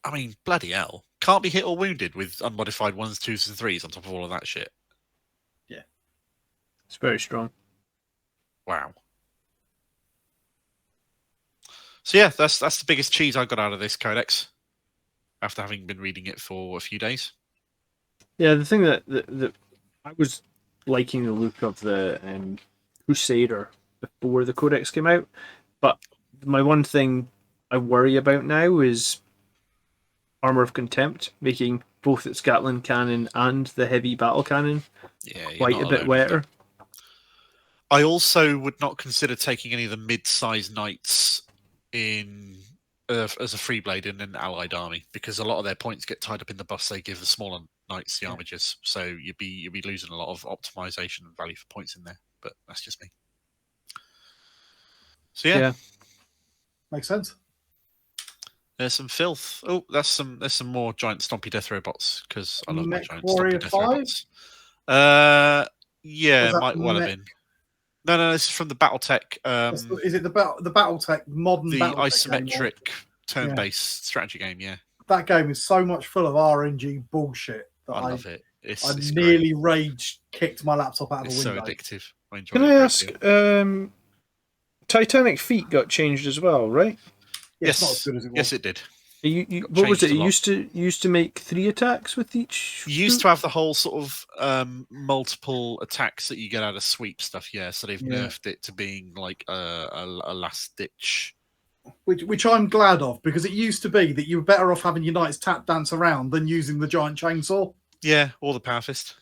I mean, bloody hell. Can't be hit or wounded with unmodified 1s, 2s, and 3s on top of all of that shit. Yeah. It's very strong. Wow. So yeah, that's the biggest cheese I got out of this codex after having been reading it for a few days. Yeah, the thing that I was liking the look of the Crusader before the codex came out, but my one thing I worry about now is Armor of Contempt, making both its Gatling cannon and the heavy battle cannon quite a bit wetter. I also would not consider taking any of the mid-sized knights in as a free blade in an allied army, because a lot of their points get tied up in the buffs they give the smaller knights, the armigers. So you'd be losing a lot of optimization and value for points in there. But that's just me. So yeah. Makes sense. There's some filth. Oh, there's some more giant stompy death robots, because I love my giant Warrior stompy death 5? robots. Yeah, might well have been. No, this is from the BattleTech. Is it the BattleTech modern? The BattleTech isometric turn-based strategy game. Yeah, that game is so much full of RNG bullshit that I love it. I nearly rage kicked my laptop out of the window. So addictive. I enjoy Can it. I ask? Titanic feet got changed as well, right? Yeah, it's not as good as it was. Yes, it did. What was it? Changed a It used to make 3 attacks with each. You used to have the whole sort of multiple attacks that you get out of sweep stuff, yeah. So they've nerfed it to being like a last ditch. Which I'm glad of, because it used to be that you were better off having your knights tap dance around than using the giant chainsaw. Yeah, or the power fist.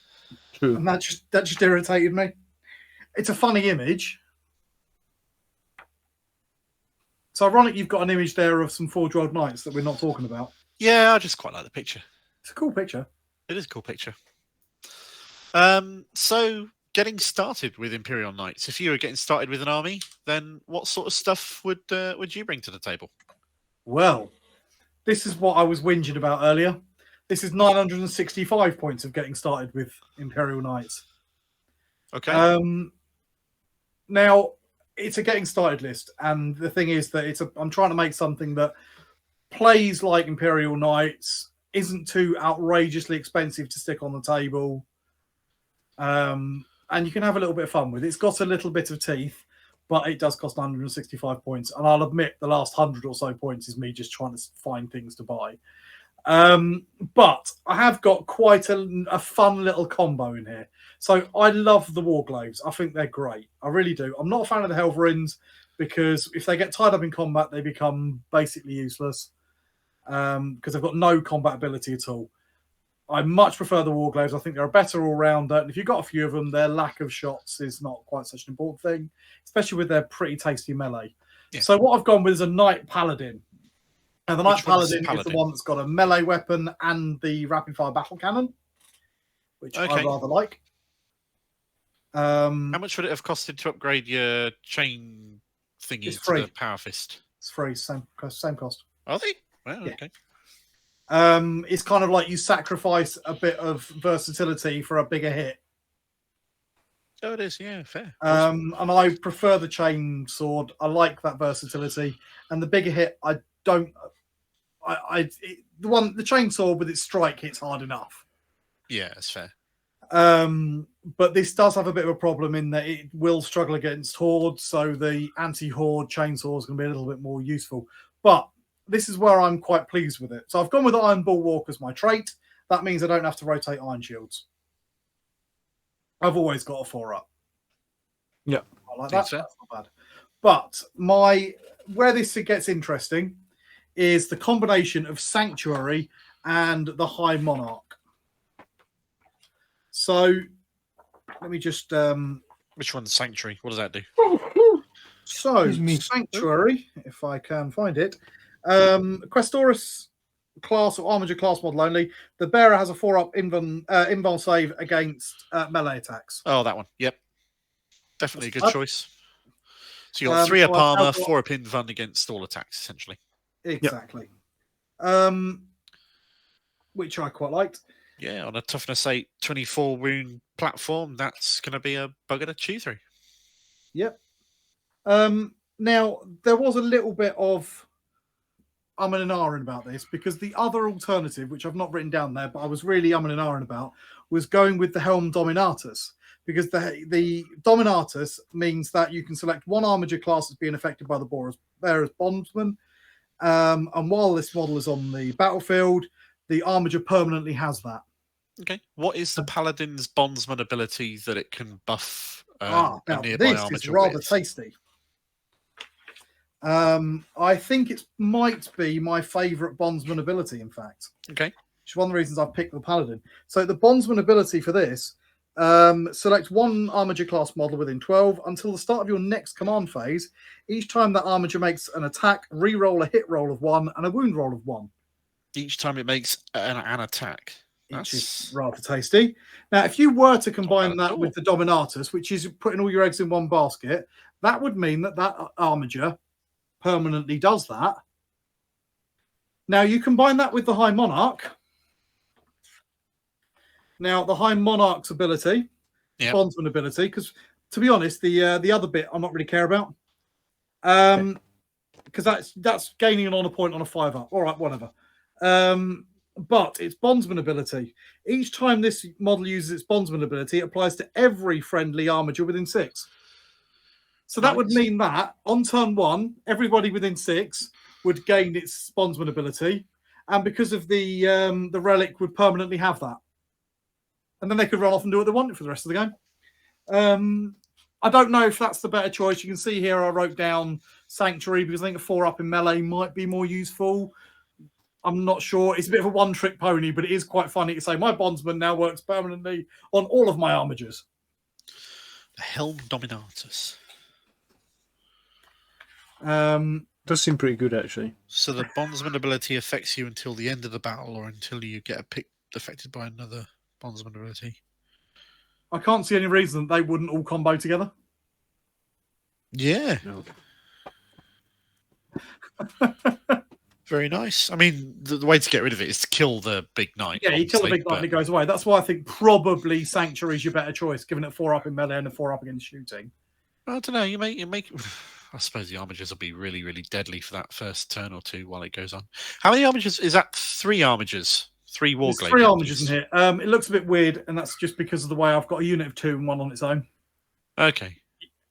True. And that just irritated me. It's a funny image. It's ironic you've got an image there of some 4-year-old knights that we're not talking about. Yeah, I just quite like the picture. It's a cool picture. It is a cool picture. So getting started with Imperial Knights. If you were getting started with an army, then what sort of stuff would you bring to the table? Well, this is what I was whinging about earlier. This is 965 points of getting started with Imperial Knights. Okay. Now, it's a getting started list, and the thing is that I'm trying to make something that plays like Imperial Knights, isn't too outrageously expensive to stick on the table, and you can have a little bit of fun with it. It's got a little bit of teeth, but it does cost 165 points, and I'll admit the last 100 or so points is me just trying to find things to buy. But I have got quite a fun little combo in here. So I love the Warglaives. I think they're great. I really do. I'm not a fan of the Helverins because if they get tied up in combat, they become basically useless because they've got no combat ability at all. I much prefer the Warglaives. I think they're a better all-rounder. And if you've got a few of them, their lack of shots is not quite such an important thing, especially with their pretty tasty melee. Yeah. So what I've gone with is a Knight Paladin. And the Knight Paladin is the one that's got a melee weapon and the rapid-fire battle cannon, which I rather like. How much would it have costed to upgrade your chain thingy to the power fist? It's free, same cost. Are they? Well, yeah. Okay. It's kind of like you sacrifice a bit of versatility for a bigger hit. Oh, it is, yeah, fair. And I prefer the chain sword. I like that versatility, and the bigger hit, I don't. The chain sword with its strike hits hard enough. Yeah, that's fair. But this does have a bit of a problem in that it will struggle against hordes, so the anti-horde chainsaw is going to be a little bit more useful. But this is where I'm quite pleased with it. So I've gone with Iron Bulwark as my trait. That means I don't have to rotate Iron Shields. I've always got a 4-up. Yeah, I like that. That's not bad. But where this gets interesting is the combination of Sanctuary and the High Monarch. So let me just... Which one's Sanctuary? What does that do? So, Sanctuary, if I can find it. Questoris class or Armiger class model only. The bearer has a 4-up invul save against melee attacks. Oh, that one. Yep. Definitely a good choice. So you got 3-up armor, 4-up invul against all attacks, essentially. Exactly. Yep. Which I quite liked. Yeah, on a toughness 8, 24 wound platform, that's going to be a bugger to chew through. Yep. Now, there was a little bit of and ahhing about this because the other alternative, which I've not written down there, but I was really and ahhing about, was going with the Helm Dominatus. Because the Dominatus means that you can select one Armiger class as being affected by the bearer's bondsman. And while this model is on the battlefield, the Armiger permanently has that. Okay. What is the Paladin's bondsman ability that it can buff a nearby this Armiger is rather with? Tasty. I think it might be my favourite bondsman ability, in fact. Okay. Which is one of the reasons I've picked the Paladin. So the bondsman ability for this, select one Armiger class model within 12 until the start of your next command phase. Each time that Armiger makes an attack, re-roll a hit roll of 1 and a wound roll of 1. Each time it makes an attack. Which is rather tasty. Now, if you were to combine that with the Dominatus, which is putting all your eggs in one basket, that would mean that Armiger permanently does that. Now, you combine that with the High Monarch. Now, the High Monarch's ability, bondsman ability, because to be honest, the other bit I'm not really care about, because that's gaining an honor point on a 5-up. All right, whatever. But its bondsman ability. Each time this model uses its bondsman ability, it applies to every friendly Armiger within 6. So that would mean that on turn 1, everybody within 6 would gain its bondsman ability, and because of the relic, would permanently have that. And then they could run off and do what they wanted for the rest of the game. I don't know if that's the better choice. You can see here I wrote down Sanctuary because I think a 4-up in melee might be more useful. I'm not sure. It's a bit of a one-trick pony, but it is quite funny to say my bondsman now works permanently on all of my armigers. The Helm Dominatus. Does seem pretty good, actually. So the bondsman ability affects you until the end of the battle or until you get a pick affected by another bondsman ability. I can't see any reason that they wouldn't all combo together. Yeah. No. Very nice. I mean, the way to get rid of it is to kill the big knight. Yeah, you kill the big knight and it goes away. That's why I think probably Sanctuary is your better choice, given it 4-up in melee and a 4-up against shooting. I don't know. You make. I suppose the armigers will be really, really deadly for that first turn or two while it goes on. How many armigers? Is that 3 armigers? 3 Warglaive. There's 3 armigers in here. It looks a bit weird, and that's just because of the way I've got a unit of 2 and 1 on its own. Okay.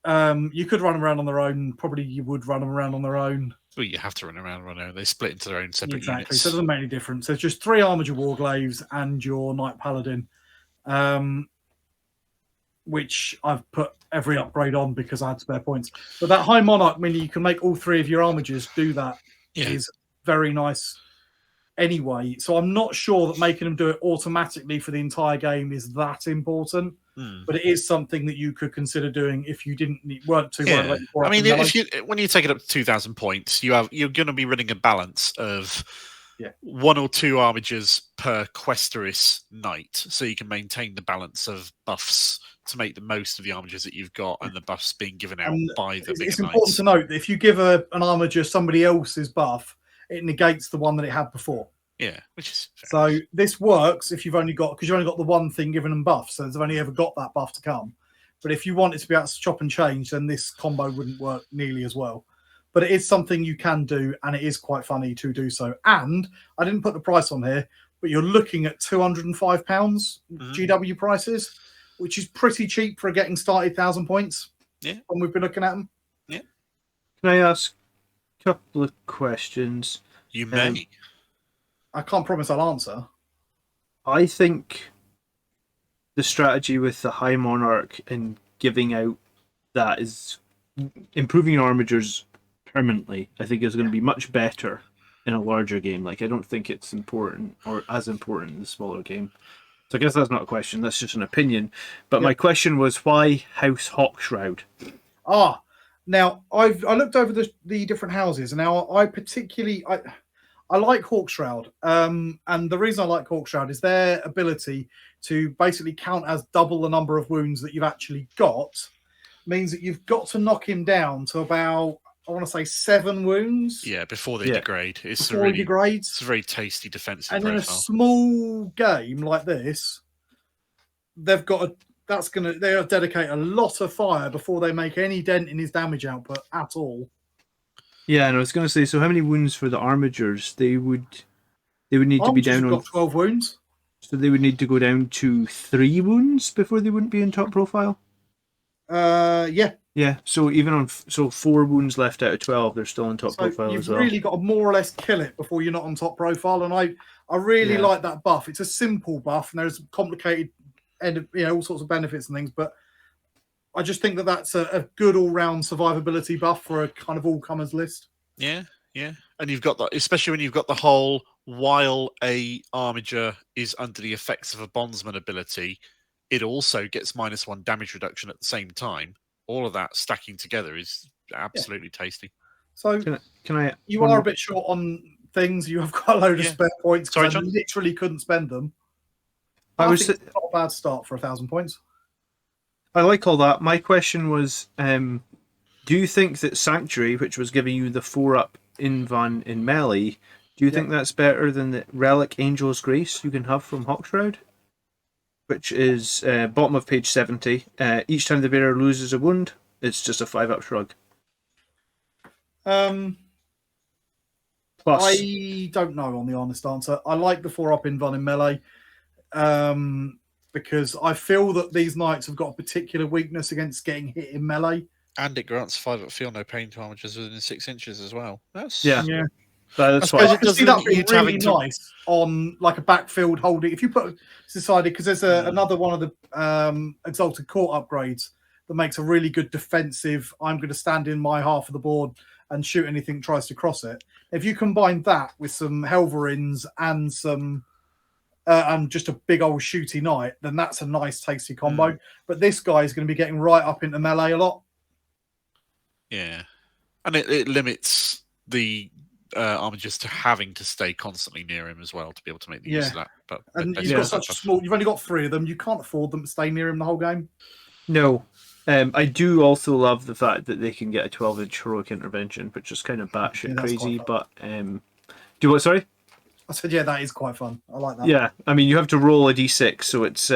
You could run them around on their own. Probably you would run them around on their own. Well, you have to run around on their own. They split into their own separate units. So it doesn't make any difference. There's just 3 armiger Warglaives and your Knight Paladin, which I've put every upgrade on because I had spare points. But that High Monarch, meaning you can make all 3 of your armigers do that, is very nice anyway. So I'm not sure that making them do it automatically for the entire game is that important. But it is something that you could consider doing if you weren't too worried about your. I mean, when you take it up to 2,000 points, you're going to be running a balance of 1 or 2 armigers per Questoris knight, so you can maintain the balance of buffs to make the most of the armigers that you've got and the buffs being given out by the bigger knights. It's important to note that if you give an armiger somebody else's buff, it negates the one that it had before. Yeah, which is so this works if you've only got the one thing given them buff, so they've only ever got that buff to come. But if you want it to be able to chop and change, then this combo wouldn't work nearly as well. But it is something you can do, and it is quite funny to do so. And I didn't put the price on here, but you're looking at £205 GW prices, which is pretty cheap for getting started 1,000 points. Yeah, when we've been looking at them. Yeah. Can I ask a couple of questions? You may. I can't promise I'll answer. I think the strategy with the High Monarch and giving out that is improving your armigers permanently. I think is going to be much better in a larger game. Like, I don't think it's important or as important in the smaller game. So I guess that's not a question. That's just an opinion. But my question was, why House Hawkshroud? Now I looked over the different houses, and now I like Hawkshroud, and the reason I like Hawkshroud is their ability to basically count as double the number of wounds that you've actually got, means that you've got to knock him down to about, I want to say 7 wounds. Yeah, before they degrade. It's a very tasty defensive and profile. in a small game like this, they've got they'll dedicate a lot of fire before they make any dent in his damage output at all. Yeah, and I was going to say, so how many wounds for the armigers? They would need to be down on 12 wounds. So they would need to go down to 3 wounds before they wouldn't be in top profile. Yeah. So even on 4 wounds left out of 12, they're still in top profile as well. You've really got to more or less kill it before you're not on top profile, and I really like that buff. It's a simple buff, and there's complicated and all sorts of benefits and things, but I just think that that's a good all-round survivability buff for a kind of all-comers list. Yeah. And you've got that, especially when you've got the whole, while a armiger is under the effects of a bondsman ability, it also gets -1 damage reduction at the same time. All of that stacking together is absolutely tasty. So can I? You are a bit short on things. You have got a load of spare points. Sorry, John? I literally couldn't spend them. I think it's not a bad start for 1,000 points. I like all that. My question was, do you think that Sanctuary, which was giving you the 4-up Invan in melee, do you think that's better than the Relic Angel's Grace you can have from Hawkshroud? Which is bottom of page 70. Each time the bearer loses a wound, it's just a 5-up shrug. Plus. I don't know on the honest answer. I like the 4-up Invan in melee. Because I feel that these knights have got a particular weakness against getting hit in melee And it grants 5 at feel no pain to armatures within 6 inches as well. That's Yeah. Yeah. That's suppose why. it I can does see that limit being you to really having to- nice on like a backfield holding. If you put Society, because there's another one of the Exalted Court upgrades that makes a really good defensive. I'm going to stand in my half of the board and shoot anything that tries to cross it. If you combine that with some Helverins and some and just a big old shooty knight, then that's a nice, tasty combo. But this guy is going to be getting right up into melee a lot. Yeah, and it limits the armigers to having to stay constantly near him as well to be able to make the use of that. But And basically you've got that's such buff. small. You've only got 3 of them. You can't afford them to stay near him the whole game. No. I do also love the fact that they can get a 12-inch heroic intervention, which is kind of batshit Yeah, that's crazy. quite But do what? Sorry. I said, yeah, that is quite fun. I like that. Yeah, I mean you have to roll a d6, so it's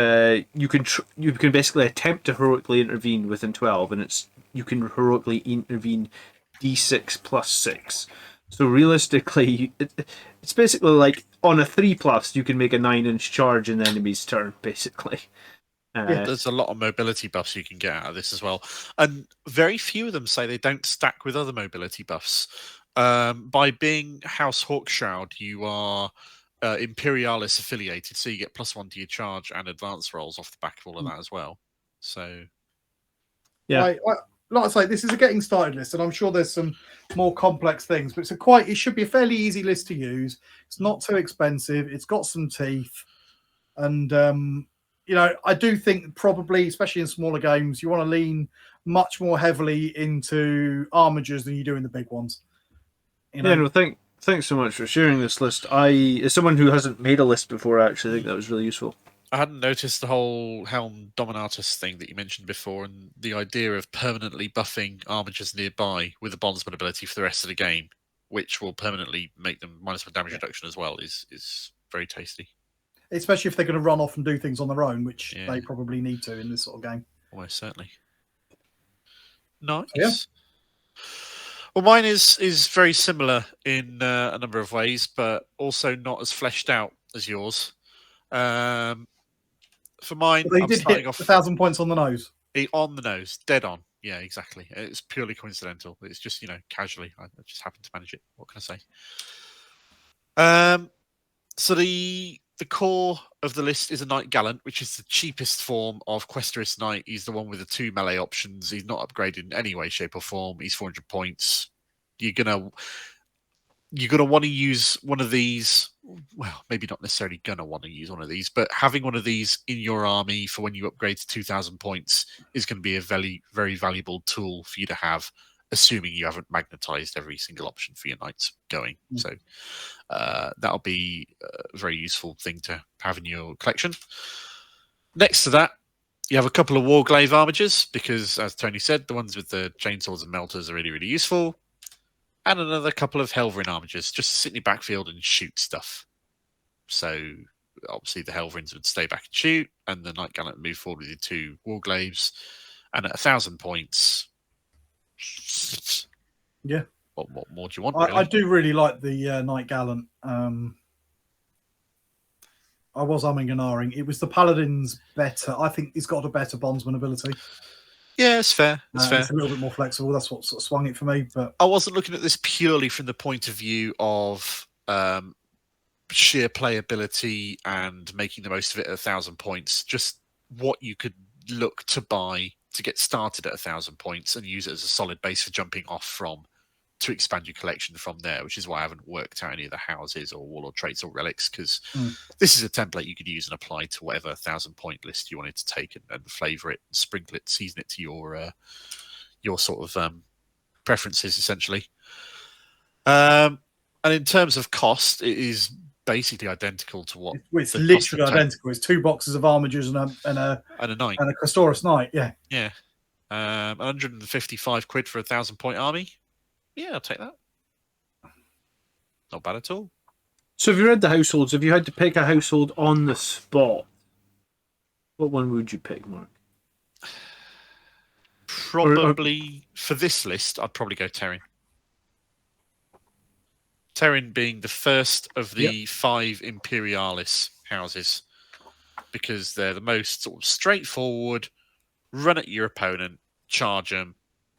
you can basically attempt to heroically intervene within 12, and you can heroically intervene d6 plus 6. So realistically, it's basically like on a 3+, you can make a 9-inch charge in the enemy's turn, basically. There's a lot of mobility buffs you can get out of this as well, and very few of them say they don't stack with other mobility buffs. By being House Hawkshroud, you are Imperialis affiliated, so you get +1 to your charge and advance rolls off the back of all of that as well. So, yeah, like I say, this is a getting started list, and I'm sure there's some more complex things, but it should be a fairly easy list to use. It's not too expensive. It's got some teeth, and I do think probably, especially in smaller games, you want to lean much more heavily into armigers than you do in the big ones. Yeah, no, thanks so much for sharing this list. As someone who hasn't made a list before, I actually think that was really useful. I hadn't noticed the whole Helm Dominatus thing that you mentioned before, and the idea of permanently buffing armigers nearby with a bondsman ability for the rest of the game, which will permanently make them -1 damage reduction as well, is very tasty. Especially if they're going to run off and do things on their own, which they probably need to in this sort of game. Almost certainly. Nice. Yeah. Well, mine is very similar in a number of ways, but also not as fleshed out as yours. For mine, But they I'm did starting hit off 1,000 points on the nose. on the nose, dead on. Yeah, exactly. It's purely coincidental. It's just casually. I just happened to manage it. What can I say? So the core of the list is a Knight Gallant, which is the cheapest form of Questerist Knight. He's the one with the 2 melee options. He's not upgraded in any way, shape, or form. He's 400 points. You're gonna want to use one of these. Well, maybe not necessarily gonna want to use one of these, but having one of these in your army for when you upgrade to 2,000 points is going to be a very, very valuable tool for you to have, assuming you haven't magnetized every single option for your knights going. So that'll be a very useful thing to have in your collection. Next to that, you have a couple of Warglaive armigers, because, as Tony said, the ones with the chainsaws and melters are really, really useful. And another couple of Helverin armigers, just to sit in your backfield and shoot stuff. So, obviously, the Helverins would stay back and shoot, and the Knight Gallant would move forward with your 2 Warglaives. And at 1,000 points, yeah. What more do you want? I do really like the Knight Gallant. I was umming and ahhing. It was the Paladin's better. I think he's got a better bondsman ability. Yeah, it's fair. It's fair. It's a little bit more flexible. That's what sort of swung it for me. But I wasn't looking at this purely from the point of view of sheer playability and making the most of it at 1,000 points. Just what you could look to buy to get started at 1,000 points and use it as a solid base for jumping off from to expand your collection from there, which is why I haven't worked out any of the houses or warlord traits or relics, because this is a template you could use and apply to whatever 1,000 point list you wanted to take and flavour it, sprinkle it, season it to your sort of preferences, essentially. And in terms of cost, it is basically identical to what it's literally identical. It's 2 boxes of armigers and a knight and a Questorus Knight. Yeah. 155 quid for a 1,000 point army. Yeah, I'll take that. Not bad at all. So, if you read the households, if you had to pick a household on the spot, what one would you pick, Mark? Probably for this list, I'd probably go Terran. Terran being the first of the 5 Imperialis houses, because they're the most sort of straightforward. Run at your opponent, charge them,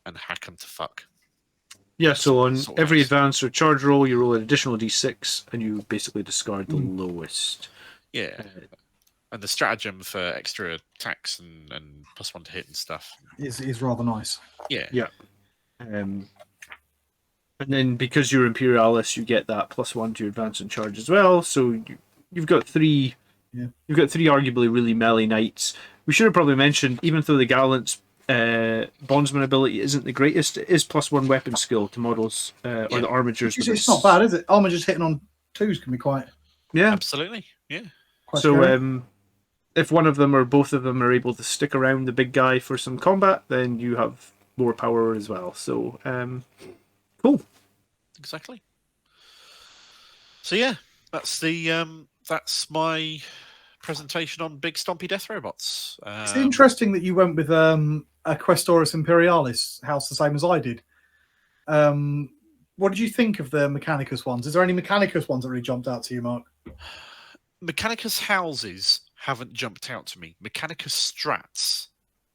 and hack them to fuck. Yeah, so on Sort of every nice. advance or charge roll, you roll an additional d6, and you basically discard the lowest. Yeah. And the stratagem for extra attacks and +1 to hit and stuff. Is rather nice. Yeah. Yeah. And then because you're Imperialis, you get that +1 to your advance and charge as well. So you've got three. Yeah. You've got three arguably really melee knights. We should have probably mentioned, even though the Gallant's bondsman ability isn't the greatest, it is +1 weapon skill to models or the armatures. It's not bad, is it? Armatures hitting on 2s can be quite. Yeah, Absolutely. Yeah. Quite so scary. if one of them or both of them are able to stick around the big guy for some combat, then you have more power as well. So cool. Exactly. So yeah, that's my presentation on big stompy death robots. It's interesting that you went with a Questoris Imperialis house the same as I did. What did you think of the Mechanicus ones? Is there any Mechanicus ones that really jumped out to you, Mark? Mechanicus houses haven't jumped out to me. Mechanicus strats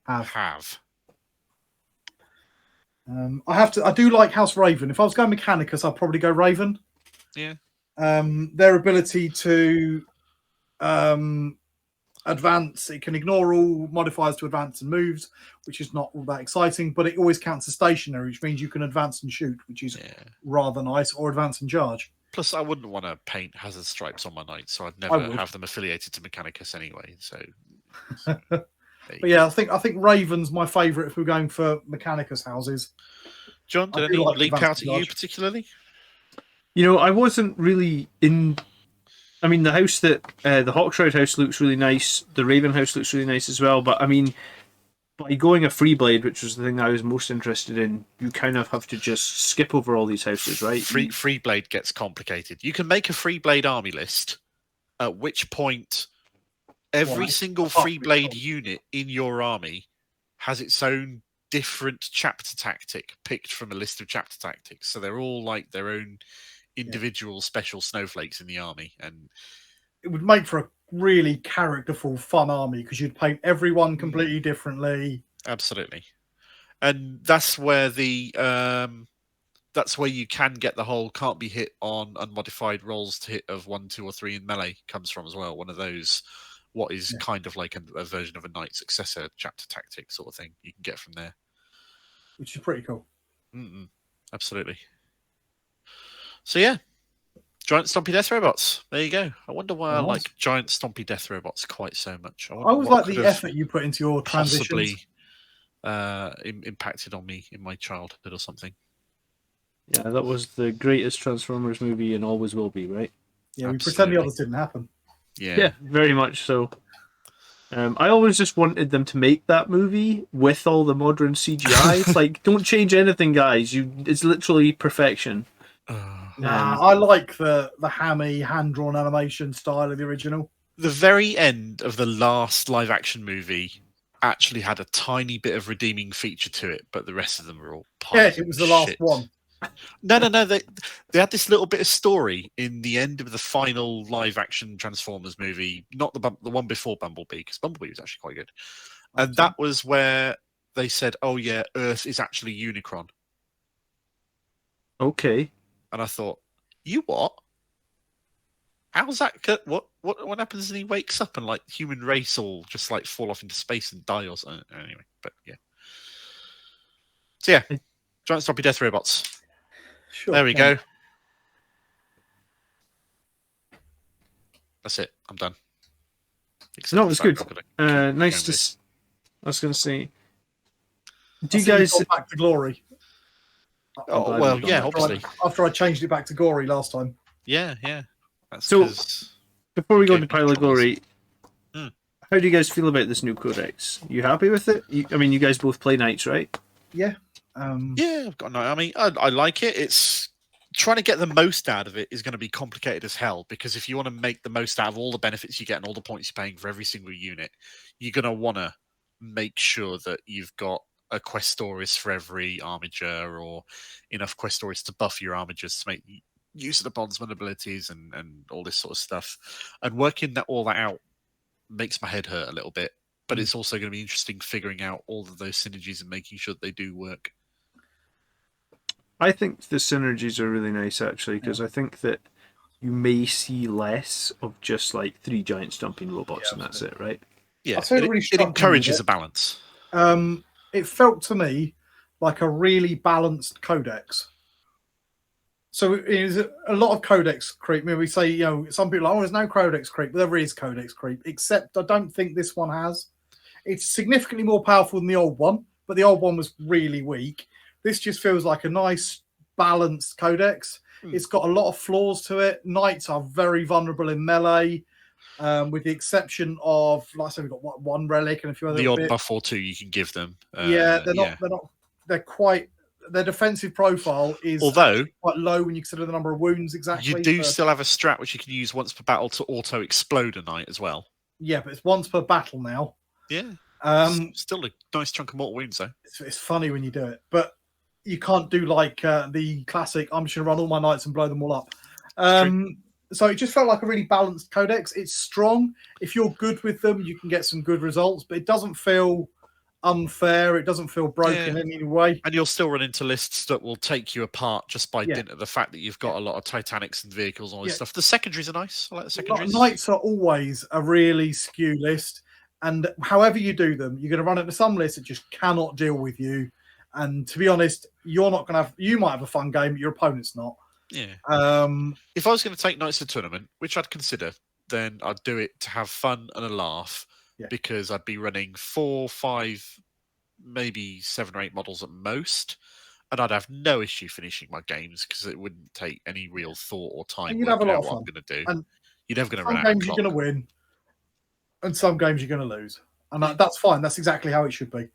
have. I do like House Raven. If I was going Mechanicus, I'd probably go Raven. Yeah. Their ability to advance, it can ignore all modifiers to advance and moves, which is not all that exciting, but it always counts as stationary, which means you can advance and shoot, which is rather nice, or advance and charge. Plus, I wouldn't want to paint hazard stripes on my knights, so I'd never have them affiliated to Mechanicus anyway. So but yeah, I think Raven's my favourite if we're going for Mechanicus houses. John, did any leap out at you particularly? You know, I wasn't really in. I mean, the house that the Hawkshroud house looks really nice. The Raven house looks really nice as well. But I mean, by going a free blade, which was the thing I was most interested in, you kind of have to just skip over all these houses, right? Free blade gets complicated. You can make a free blade army list, at which point every single free blade unit in your army has its own different chapter tactic picked from a list of chapter tactics. So they're all like their own individual special snowflakes in the army, and it would make for a really characterful, fun army because you'd paint everyone completely differently. Absolutely, and that's where you can get the whole can't be hit on unmodified rolls to hit of 1, 2, or 3 in melee comes from as well. One of those, what is kind of like a version of a knight successor chapter tactic sort of thing you can get from there, which is pretty cool. Absolutely. So yeah, giant stompy death robots. There you go. I wonder why I like giant stompy death robots quite so much. I always like the effort you put into your transitions. Possibly impacted on me in my childhood or something. Yeah, that was the greatest Transformers movie and always will be, right? Yeah, we pretend the others didn't happen. Yeah, very much so. I always just wanted them to make that movie with all the modern CGI. It's like, don't change anything, guys. It's literally perfection. I like the hammy, hand-drawn animation style of the original. The very end of the last live-action movie actually had a tiny bit of redeeming feature to it, but the rest of them were all piles it was the last one. No. They had this little bit of story in the end of the final live-action Transformers movie, not the one before Bumblebee, because Bumblebee was actually quite good. And that was where they said, "Oh yeah, Earth is actually Unicron." Okay. And I thought, you what? How's that? What happens when he wakes up and like human race all just like fall off into space and die or something? Anyway, but yeah. So yeah, giant stompy death robots. Sure. There we go. That's it. I'm done. No, it was good. Nice to. I was going to say. Do you guys back to glory? Oh well, yeah, obviously. After I changed it back to gory last time. Yeah. So before we go into Pile of Glory, how do you guys feel about this new codex? You happy with it? I mean, you guys both play knights, right? Yeah. Yeah, I've got no. I mean, I like it. It's trying to get the most out of it is going to be complicated as hell, because if you want to make the most out of all the benefits you get and all the points you're paying for every single unit, you're going to want to make sure that you've got a Questoris for every armature, or enough Questoris to buff your armatures to make use of the bondsman abilities and all this sort of stuff. And working all that out makes my head hurt a little bit, but it's also going to be interesting figuring out all of those synergies and making sure that they do work. I think the synergies are really nice, actually, because I think that you may see less of just like 3 giant stomping robots and that's it, right? Yeah, I'll tell you what really it struck me with encourages it. a balance. It felt to me like a really balanced codex. So it is a lot of codex creep. I mean, we say, some people are like, oh, there's no codex creep, but there is codex creep, except I don't think this one has. It's significantly more powerful than the old one, but the old one was really weak. This just feels like a nice, balanced codex. It's got a lot of flaws to it. Knights are very vulnerable in melee, with the exception of, like I said, we've got one relic and a few other The odd bits. buff or two you can give them. They're not. They're quite. Their defensive profile is quite low when you consider the number of wounds exactly. You do still have a strat which you can use once per battle to auto explode a knight as well. Yeah, but it's once per battle now. Yeah. Still a nice chunk of mortal wounds though. It's funny when you do it, but you can't do like the classic. I'm just going to run all my knights and blow them all up. So it just felt like a really balanced codex. It's strong. If you're good with them, you can get some good results, but it doesn't feel unfair. It doesn't feel broken in any way. And you'll still run into lists that will take you apart just by dint of the fact that you've got a lot of Titanics and vehicles and all this stuff. The secondaries are nice. I like the secondaries. Knights are always a really skew list. And however you do them, you're going to run into some lists that just cannot deal with you. And to be honest, you're not going to have. You might have a fun game, but your opponent's not. Yeah. If I was going to take Knights to the tournament, which I'd consider, then I'd do it to have fun and a laugh. Yeah. Because I'd be running 4, 5, maybe 7 or 8 models at most, and I'd have no issue finishing my games because it wouldn't take any real thought or time. And you'd have a lot of fun. I'm going to do. And you're never going to run out. Some games you're going to win, and some games you're going to lose, and that's fine. That's exactly how it should be.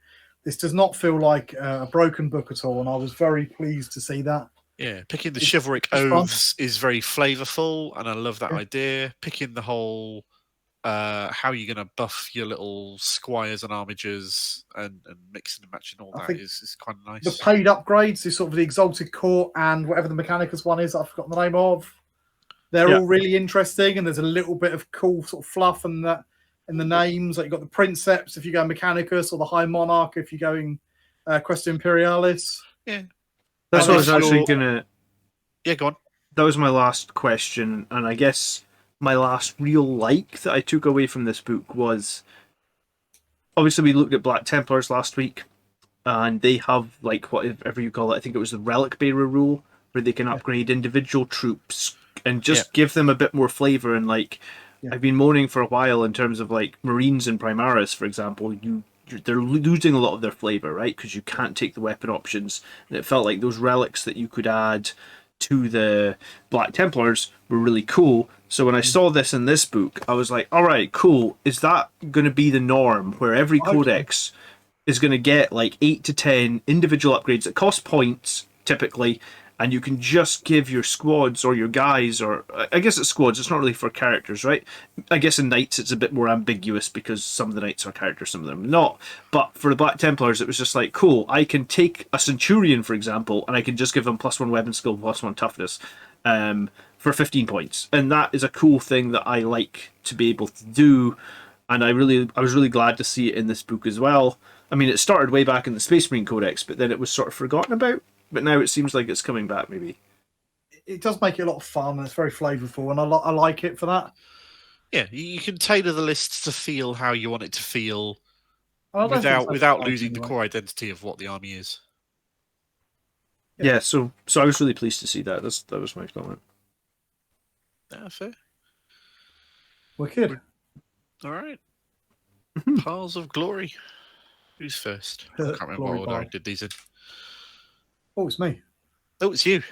This does not feel like a broken book at all, and I was very pleased to see that. Yeah, picking the chivalric oaths is very flavourful, and I love that idea. Picking the whole how you're going to buff your little squires and armigers and mixing and matching all that is quite nice. The paid upgrades, is sort of the Exalted Court and whatever the Mechanicus one is, I've forgotten the name of. They're all really interesting, and there's a little bit of cool sort of fluff in the names. Like you've got the Princeps if you go Mechanicus, or the High Monarch if you're going Quest Imperialis. Yeah. That's what I was actually going to... Yeah, go on. That was my last question, and I guess my last real like that I took away from this book was, obviously we looked at Black Templars last week, and they have, like, whatever you call it, I think it was the Relic Bearer rule, where they can upgrade individual troops and just give them a bit more flavour. And like, I've been moaning for a while in terms of like Marines and Primaris, for example, they're losing a lot of their flavour, right? Because you can't take the weapon options. And it felt like those relics that you could add to the Black Templars were really cool. So when I saw this in this book, I was like, all right, cool. Is that going to be the norm where every codex is going to get like 8 to 10 individual upgrades that cost points typically, and you can just give your squads or your guys, or I guess it's squads, it's not really for characters, right? I guess in Knights it's a bit more ambiguous because some of the Knights are characters, some of them are not. But for the Black Templars, it was just like, cool, I can take a Centurion, for example, and I can just give them +1 weapon skill, +1 toughness for 15 points. And that is a cool thing that I like to be able to do. And I was really glad to see it in this book as well. I mean, it started way back in the Space Marine Codex, but then it was sort of forgotten about. But now it seems like it's coming back, maybe. It does make it a lot of fun, and it's very flavourful, and I like it for that. Yeah, you can tailor the lists to feel how you want it to feel without losing the core identity of what the army is. Yeah, so I was really pleased to see that. That was my comment. Yeah, fair. Wicked. All right. Piles of Glory. Who's first? I can't remember what order I did these in. Oh, it's me. Oh, it's you.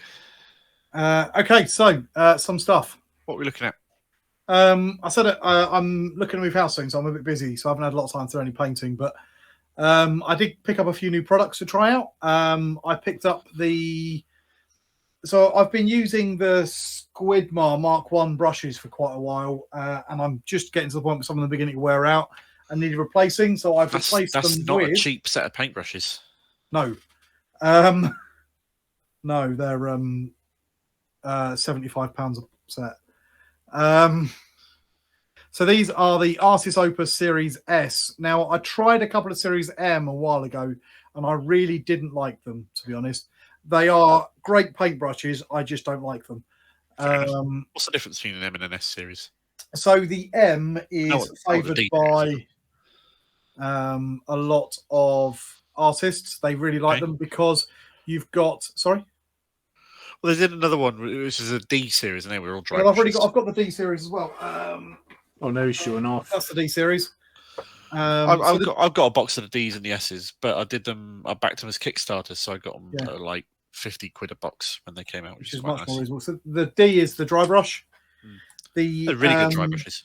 Okay, so some stuff. What are we looking at? I said I'm looking to move house soon, so I'm a bit busy, so I haven't had a lot of time to do any painting. But I did pick up a few new products to try out. I picked up So I've been using the Squidmar Mark 1 brushes for quite a while, and I'm just getting to the point where some of them are beginning to wear out and need replacing. So I've replaced them with... That's not a cheap set of paintbrushes. No. No, they're £75 a set. So these are the Artis Opus Series S. Now, I tried a couple of Series M a while ago, and I really didn't like them, to be honest. They are great paintbrushes. I just don't like them. What's the difference between an M and an S series? So the M is favoured by a lot of artists. They really like them because you've got. Sorry. Well, they did another one, which is a D series, and they were all dry. Well, I've got the D series as well. Oh, now he's showing off. That's the D series. I've got a box of the Ds and the S's, but I did them. I backed them as Kickstarters, so I got them at like 50 quid a box when they came out, which is much nice. more reasonable. So the D is the dry brush. They're really good dry brushes,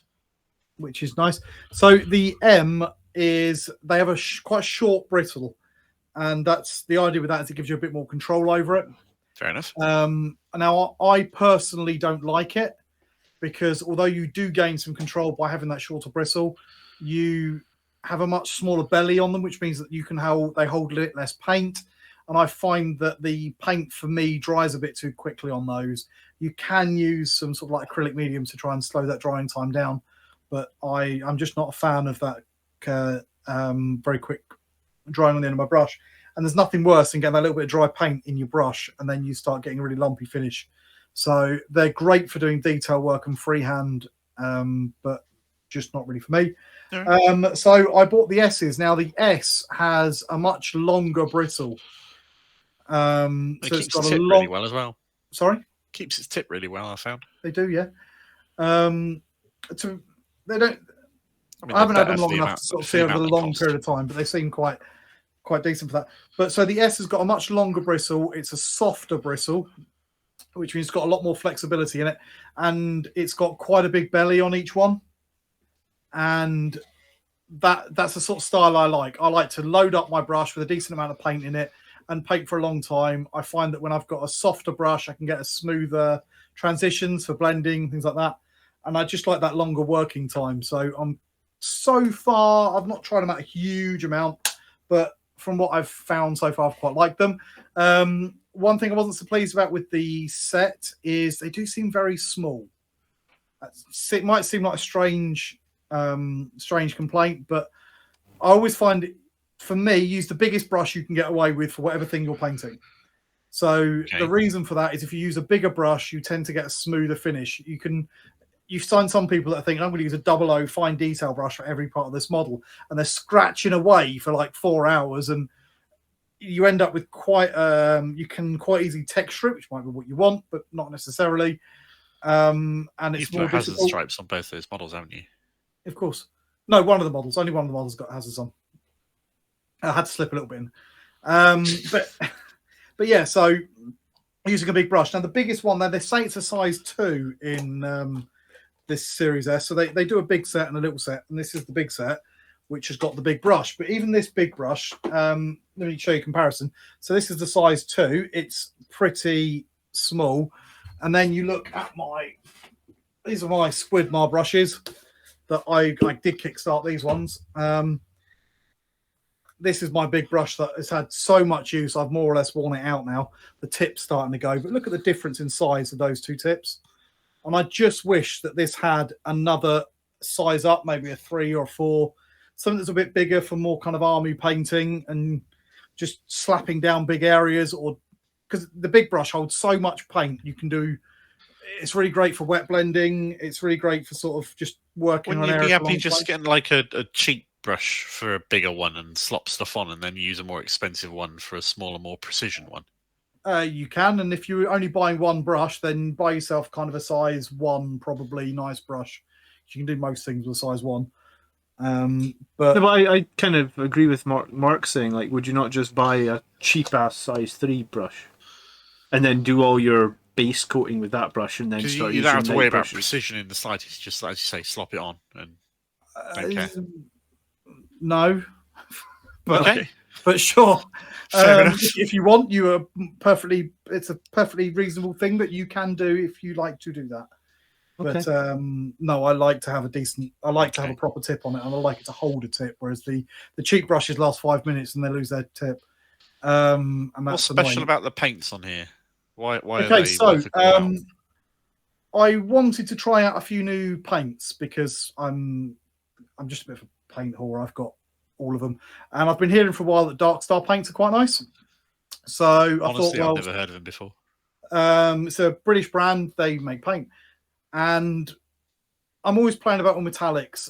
which is nice. So the M is they have a quite short bristle, and that's the idea with that is it gives you a bit more control over it. Fair enough. Now I personally don't like it because although you do gain some control by having that shorter bristle, you have a much smaller belly on them, which means that you can they hold a bit less paint. And I find that the paint for me dries a bit too quickly on those. You can use some sort of like acrylic medium to try and slow that drying time down, but I'm just not a fan of that very quick drying on the end of my brush. And there's nothing worse than getting a little bit of dry paint in your brush and then you start getting a really lumpy finish. So they're great for doing detail work and freehand, but just not really for me. Right. So I bought the S's. Now the S has a much longer bristle. It keeps its tip really well as well. Sorry? Keeps its tip really well, I found. They do, yeah. They don't. I haven't had them long enough to sort of see over the long period of time, but they seem quite decent for that. But so the S has got a much longer bristle. It's a softer bristle, which means it's got a lot more flexibility in it, and it's got quite a big belly on each one. And that's the sort of style I like. I like to load up my brush with a decent amount of paint in it and paint for a long time. I find that when I've got a softer brush, I can get a smoother transitions for blending, things like that. And I just like that longer working time. So so far, I've not tried them out a huge amount, but from what I've found so far, I've quite liked them. One thing I wasn't so pleased about with the set is they do seem very small. It might seem like a strange complaint, but I always find it, for me, use the biggest brush you can get away with for whatever thing you're painting. So the reason for that is if you use a bigger brush, you tend to get a smoother finish. You've find some people that think I'm going to use a 00 fine detail brush for every part of this model, and they're scratching away for like 4 hours, and you end up with you can quite easily texture it, which might be what you want, but not necessarily. And it's more hazard stripes on both those models, haven't you? Of course. No, one of the models. Only one of the models got hazards on. I had to slip a little bit in. But yeah, so using a big brush. Now, the biggest one, they say it's a size 2 in this Series S. So they do a big set and a little set. And this is the big set, which has got the big brush. But even this big brush, let me show you a comparison. So this is the size 2. It's pretty small. And then you look at these are my Squidmar brushes that I did kickstart these ones. This is my big brush that has had so much use. I've more or less worn it out now. The tip's starting to go, but look at the difference in size of those two tips. And I just wish that this had another size up, maybe a 3 or 4, something that's a bit bigger for more kind of army painting and just slapping down big areas, or because the big brush holds so much paint. You can do. It's really great for wet blending. It's really great for sort of just working on areas. Wouldn't you be happy just getting like a cheap brush for a bigger one and slop stuff on, and then use a more expensive one for a smaller, more precision one? You can, and if you're only buying one brush, then buy yourself kind of a size 1, probably nice brush. You can do most things with a size 1. But I kind of agree with Mark saying, like, would you not just buy a cheap ass size 3 brush and then do all your base coating with that brush, and then start using you don't have to worry about brushes. precision in the slightest. Just as you say, slop it on and don't care. No, but Okay. But sure, Fair enough. if you want, it's a perfectly reasonable thing that you can do if you like to do that. Okay. But no, I like to have a proper tip on it, and I like it to hold a tip. Whereas the cheap brushes last 5 minutes and they lose their tip. And that's What's special annoying. about the paints on here? Why Okay, are they so worth a call out? I wanted to try out a few new paints because I'm just a bit of a paint whore. I've got all of them, and I've been hearing for a while that Dark Star paints are quite nice. So honestly, I thought, I've never heard of them before. It's a British brand. They make paint, and I'm always playing about with metallics.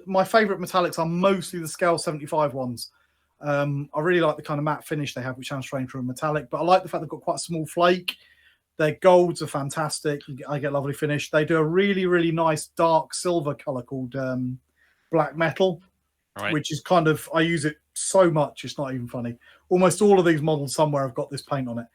My favourite metallics are mostly the Scale 75 ones. I really like the kind of matte finish they have, which sounds strange for a metallic, but I like the fact they've got quite a small flake. Their golds are fantastic. I get lovely finish. They do a really, really nice dark silver colour called black metal, which is kind of, I use it so much, it's not even funny. Almost all of these models somewhere have got this paint on it.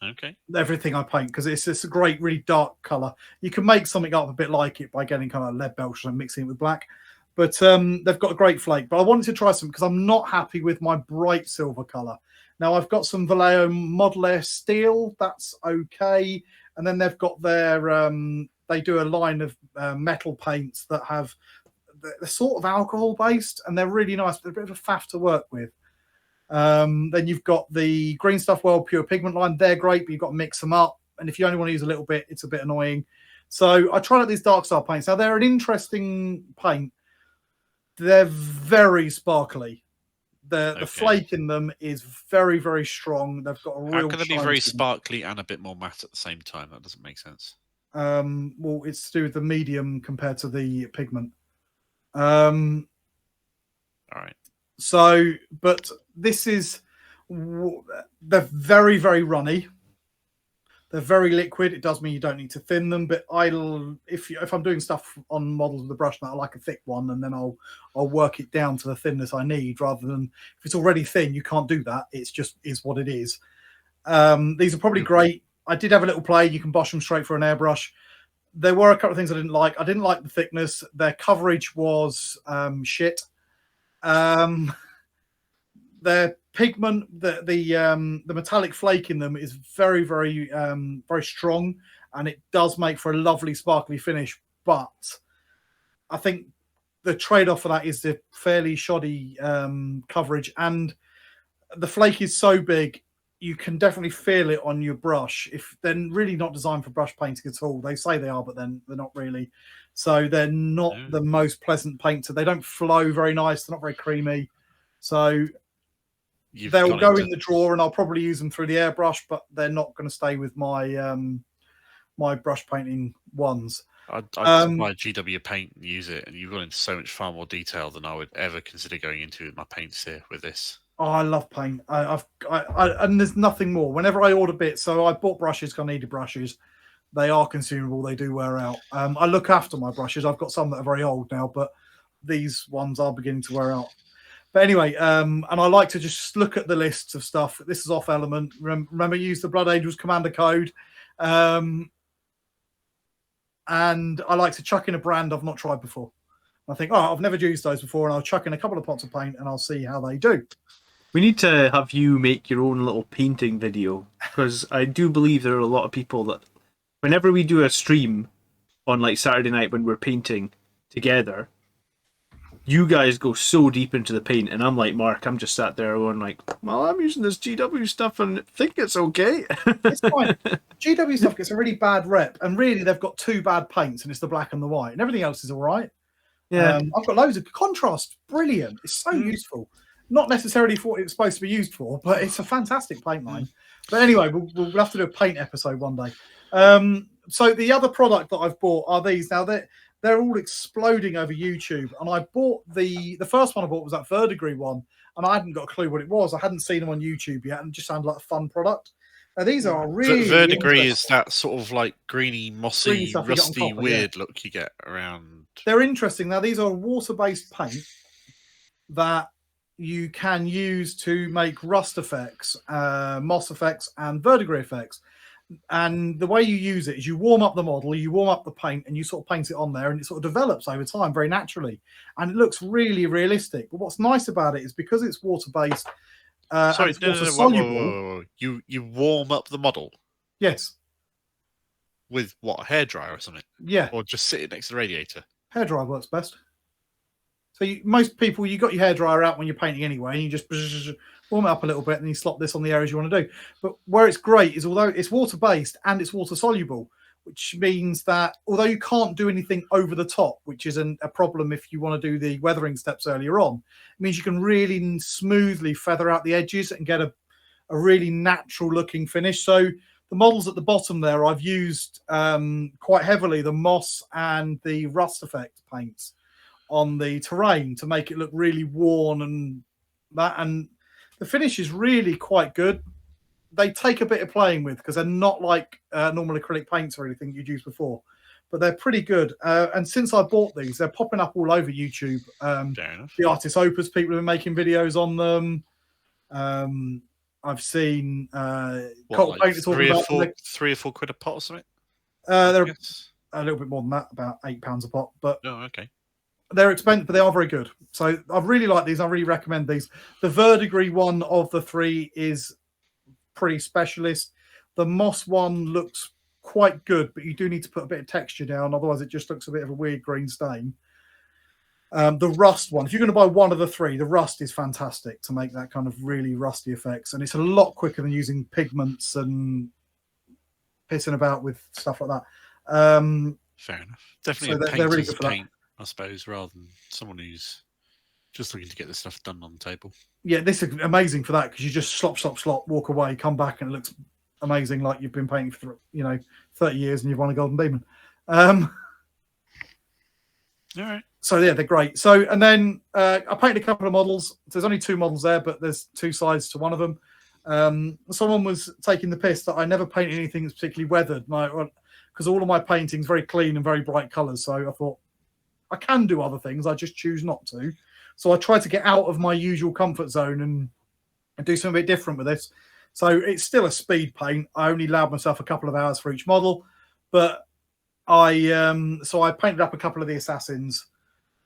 Okay. Everything I paint, because it's just a great, really dark colour. You can make something up a bit like it by getting kind of lead belch and mixing it with black. But they've got a great flake. But I wanted to try some because I'm not happy with my bright silver colour. Now, I've got some Vallejo Model Air Steel. That's okay. And then they've got their... they do a line of metal paints that have... They're sort of alcohol-based, and they're really nice. They're a bit of a faff to work with. Then you've got the Green Stuff World Pure Pigment line. They're great, but you've got to mix them up. And if you only want to use a little bit, it's a bit annoying. So I tried out these Dark Star paints. Now, they're an interesting paint. They're very sparkly. The flake in them is very, very strong. They've got a real... How can they be very sparkly and a bit more matte at the same time? That doesn't make sense. Well, it's to do with the medium compared to the pigment. All right. So, but this is... They're very, very runny. They're very liquid. It does mean you don't need to thin them, but if I'm doing stuff on models with a brush, I like a thick one, and then I'll work it down to the thinness I need, rather than if it's already thin, you can't do that. It's just is what it is. These are probably great. I did have a little play. You can bosh them straight for an airbrush. There were a couple of things I didn't like. I didn't like the thickness. Their coverage was shit. Their pigment, the metallic flake in them is very, very, very strong, and it does make for a lovely sparkly finish. But I think the trade-off for that is the fairly shoddy coverage, and the flake is so big you can definitely feel it on your brush. If they're really not designed for brush painting at all, they say they are, but then they're not really. So they're not the most pleasant painter. They don't flow very nice. They're not very creamy. So they'll go in the drawer, and I'll probably use them through the airbrush, but they're not going to stay with my my brush painting ones. I'd buy GW paint and use it, and you've gone into so much far more detail than I would ever consider going into with my paints here with this. Oh, I love paint. And there's nothing more. Whenever I order bits, so I bought brushes because I needed brushes. They are consumable. They do wear out. I look after my brushes. I've got some that are very old now, but these ones are beginning to wear out. But anyway, and I like to just look at the lists of stuff. This is off element. Remember, use the Blood Angels commander code. And I like to chuck in a brand I've not tried before. I think, I've never used those before, and I'll chuck in a couple of pots of paint, and I'll see how they do. We need to have you make your own little painting video, because I do believe there are a lot of people that, whenever we do a stream on like Saturday night when we're painting together, you guys go so deep into the paint, and I'm like, Mark, I'm just sat there going like, well, I'm using this GW stuff and think it's okay. It's fine. GW stuff gets a really bad rep, and really they've got two bad paints, and it's the black and the white, and everything else is all right. Yeah, I've got loads of contrast. Brilliant. It's so useful. Not necessarily for what it's supposed to be used for, but it's a fantastic paint line. But anyway, we'll have to do a paint episode one day. So the other product that I've bought are these. Now they're all exploding over YouTube, and I bought the first one I bought was that verdigris one, and I hadn't got a clue what it was. I hadn't seen them on YouTube yet, and it just sounded like a fun product. Now these are really verdigris is that sort of like greeny, mossy, rusty, weird look you get around. They're interesting. Now these are water-based paint that you can use to make rust effects, moss effects, and verdigris effects. And the way you use it is you warm up the model, you warm up the paint, and you sort of paint it on there, and it sort of develops over time very naturally. And it looks really realistic. But what's nice about it is because it's water-based, sorry, it's water soluble. You warm up the model? Yes. With what, a hairdryer or something? Yeah. Or just sitting next to the radiator? Hairdryer works best. So most people, you got your hairdryer out when you're painting anyway, and you just warm it up a little bit, and you slop this on the areas you want to do. But where it's great is although it's water-based and it's water-soluble, which means that although you can't do anything over the top, which isn't a problem if you want to do the weathering steps earlier on, it means you can really smoothly feather out the edges and get a a really natural looking finish. So the models at the bottom there, I've used quite heavily the moss and the rust effect paints on the terrain to make it look really worn and that. And the finish is really quite good. They take a bit of playing with because they're not like normal acrylic paints or anything you'd used before, but they're pretty good. And since I bought these, they're popping up all over YouTube. The Artist Opus people have been making videos on them. I've seen Cult Painter talking about them. £3 or £4 a pot or something? They're a little bit more than that, about £8 a pot. But okay. They're expensive, but they are very good. So I really like these. I really recommend these. The verdigris one of the three is pretty specialist. The moss one looks quite good, but you do need to put a bit of texture down. Otherwise, it just looks a bit of a weird green stain. The rust one, if you're going to buy one of the three, the rust is fantastic to make that kind of really rusty effects. And it's a lot quicker than using pigments and pissing about with stuff like that. Fair enough. Definitely so they're really good for paint, I suppose, rather than someone who's just looking to get this stuff done on the table. Yeah, this is amazing for that because you just slop, walk away, come back, and it looks amazing like you've been painting for 30 years and you've won a Golden Demon. All right. So yeah, they're great. So and then I painted a couple of models. There's only 2 models there, but there's 2 sides to one of them. Someone was taking the piss that I never painted anything that's particularly weathered, because all of my painting's very clean and very bright colours. So I thought I can do other things. I just choose not to. So I tried to get out of my usual comfort zone and do something a bit different with this. So it's still a speed paint. I only allowed myself a couple of hours for each model, but I painted up a couple of the assassins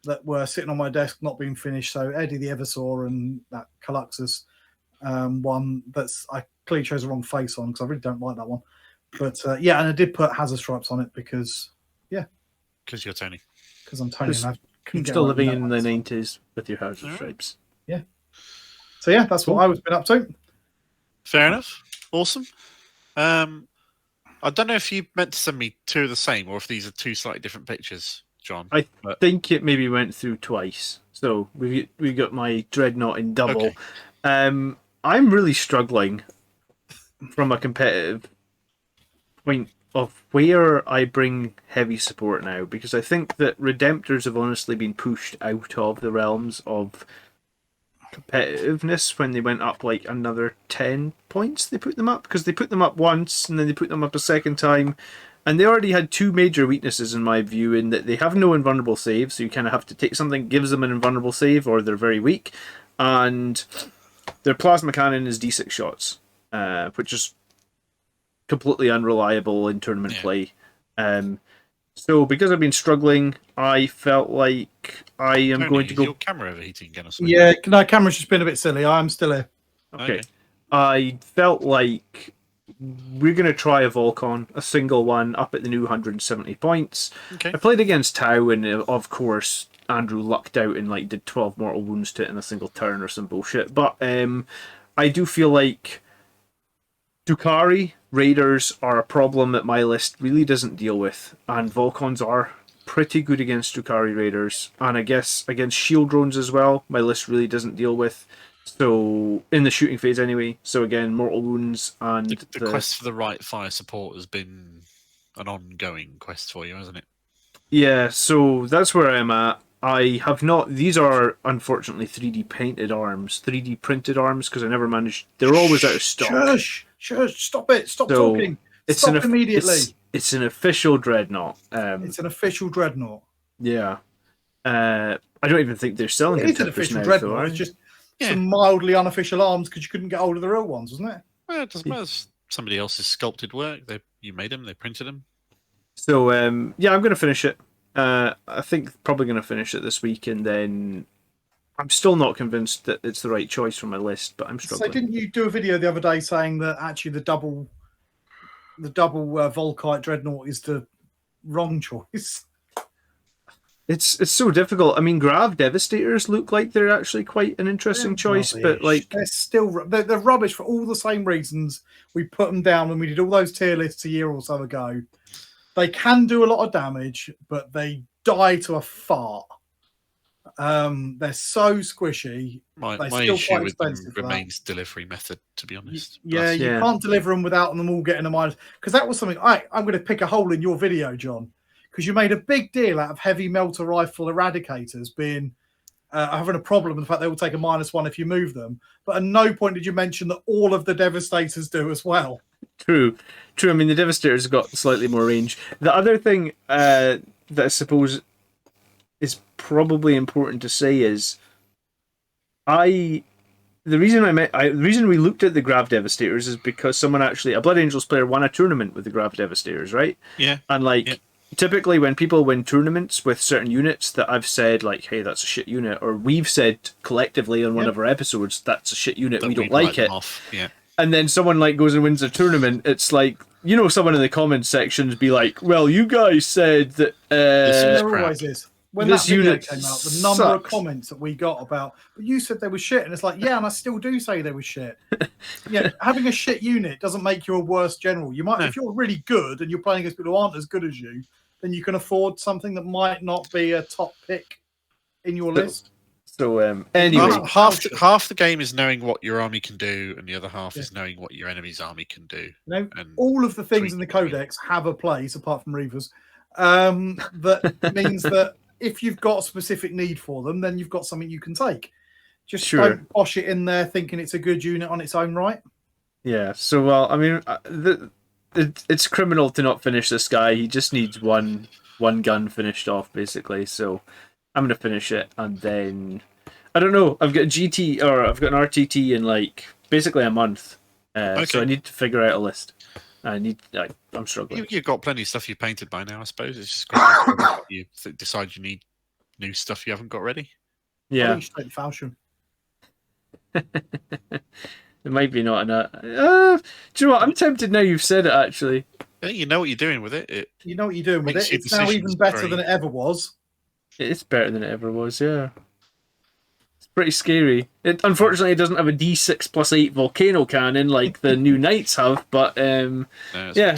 that were sitting on my desk not being finished. So Eddie the Eversaw and that Caluxus one I clearly chose the wrong face on because I really don't like that one. But and I did put hazard stripes on it because you're Tony. Because I'm Tony. And still living in the 90s with your hazard stripes. Yeah. So that's what I was been up to. Fair enough. Awesome. I don't know if you meant to send me 2 of the same or if these are 2 slightly different pictures, John. I think it maybe went through twice. So we got my Dreadnought in double. Okay. I'm really struggling from a competitive point of where I bring heavy support now, because I think that Redemptors have honestly been pushed out of the realms of competitiveness when they went up like another 10 points. They put them up because they put them up once and then they put them up a second time, and they already had 2 major weaknesses in my view, in that they have no invulnerable save, so you kind of have to take something that gives them an invulnerable save or they're very weak, and their plasma cannon is D6 shots, which is completely unreliable in tournament play. So because I've been struggling, I felt like I am going to go... Is your camera overheating again or something? Yeah, no, camera's just been a bit silly. I'm still here. Okay. I felt like we're going to try a Volcon, a single one, up at the new 170 points. Okay. I played against Tau, and of course Andrew lucked out and did 12 mortal wounds to it in a single turn or some bullshit. But I do feel like Drukhari Raiders are a problem that my list really doesn't deal with, and Volcons are pretty good against Drukhari Raiders, and I guess against shield drones as well, my list really doesn't deal with. So in the shooting phase anyway. So again, mortal wounds and the quest for the right fire support has been an ongoing quest for you, hasn't it? Yeah, so that's where I'm at. I have not... These are, unfortunately, 3D painted arms. 3D printed arms, because I never managed... They're always out of stock. Shush, stop it. Stop talking. Stop immediately. It's an official Dreadnought. It's an official Dreadnought. Yeah. I don't even think they're selling it. It's an official Dreadnought. Though, it's just some mildly unofficial arms because you couldn't get hold of the real ones, wasn't it? Well, it doesn't matter. It's somebody else's sculpted work. You made them. They printed them. So, I'm going to finish it. I think probably going to finish it this week, and then I'm still not convinced that it's the right choice for my list, but I'm struggling. So didn't you do a video the other day saying that actually the double Volkite Dreadnought is the wrong choice? It's so difficult. I mean, Grav Devastators look like they're actually quite an interesting choice, but they're rubbish for all the same reasons we put them down when we did all those tier lists a year or so ago. They can do a lot of damage, but they die to a fart. They're so squishy. My They're still issue quite with them expensive for that. remains delivery method, to be honest. Yeah, you can't deliver them without them all getting a minus. Because that was something I'm going to pick a hole in your video, John, because you made a big deal out of heavy melter rifle eradicators being having a problem with the fact they will take a -1 if you move them. But at no point did you mention that all of the Devastators do as well. True. I mean, the Devastators have got slightly more range. The other thing that I suppose is probably important to say is the reason we looked at the Grav Devastators is because a Blood Angels player won a tournament with the Grav Devastators, right? Yeah. And typically when people win tournaments with certain units that I've said like, hey, that's a shit unit, or we've said collectively on one of our episodes, that's a shit unit, we don't like it. Yeah. And then someone goes and wins a tournament, it's like, someone in the comments sections be like, well, you guys said that There always is. When this that video unit came out, the number of sucks. comments that we got about, but you said they were shit, and it's like, yeah, and I still do say they were shit. Yeah, having a shit unit doesn't make you a worse general. You might, if you're really good and you're playing against people who aren't as good as you, then you can afford something that might not be a top pick in your list. So anyway, half the game is knowing what your army can do, and the other half is knowing what your enemy's army can do. All of the things in the codex have a place, apart from Reavers. That means that if you've got a specific need for them, then you've got something you can take. Just don't posh it in there thinking it's a good unit on its own right. Yeah, so, well, I mean, it's criminal to not finish this guy. He just needs one gun finished off, basically. So I'm going to finish it, and then, I don't know, I've got an RTT in, basically a month. So I need to figure out a list. I'm struggling. You've got plenty of stuff you painted by now, I suppose. It's just you decide you need new stuff you haven't got ready. Yeah. I think you should take the Falchion. It might be not enough. Do you know what? I'm tempted now you've said it, actually. Yeah, you know what you're doing with it. You know what you're doing with it. It's now even better than it ever was. It is better than it ever was, yeah. It's pretty scary. Unfortunately, it doesn't have a D6 plus 8 volcano cannon like the new Knights have, but yeah.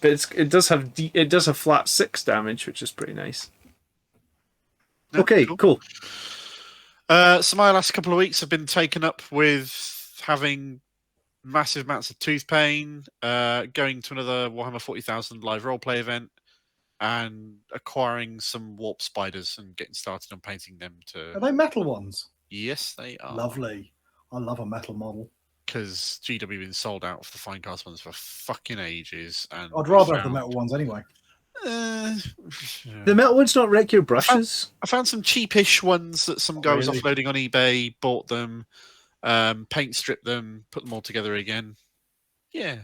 But it does have flat 6 damage, which is pretty nice. No, okay, cool. So my last couple of weeks have been taken up with having massive amounts of tooth pain, going to another Warhammer 40,000 live roleplay event, and acquiring some warp spiders and getting started on painting them to... Are they metal ones? Yes, they are. Lovely. I love a metal model. Because GW have been sold out for the fine cast ones for fucking ages. And I'd rather have the metal ones anyway. The metal ones not wreck your brushes? I found some cheapish ones that some guy was offloading on eBay, bought them, paint stripped them, put them all together again. Yeah,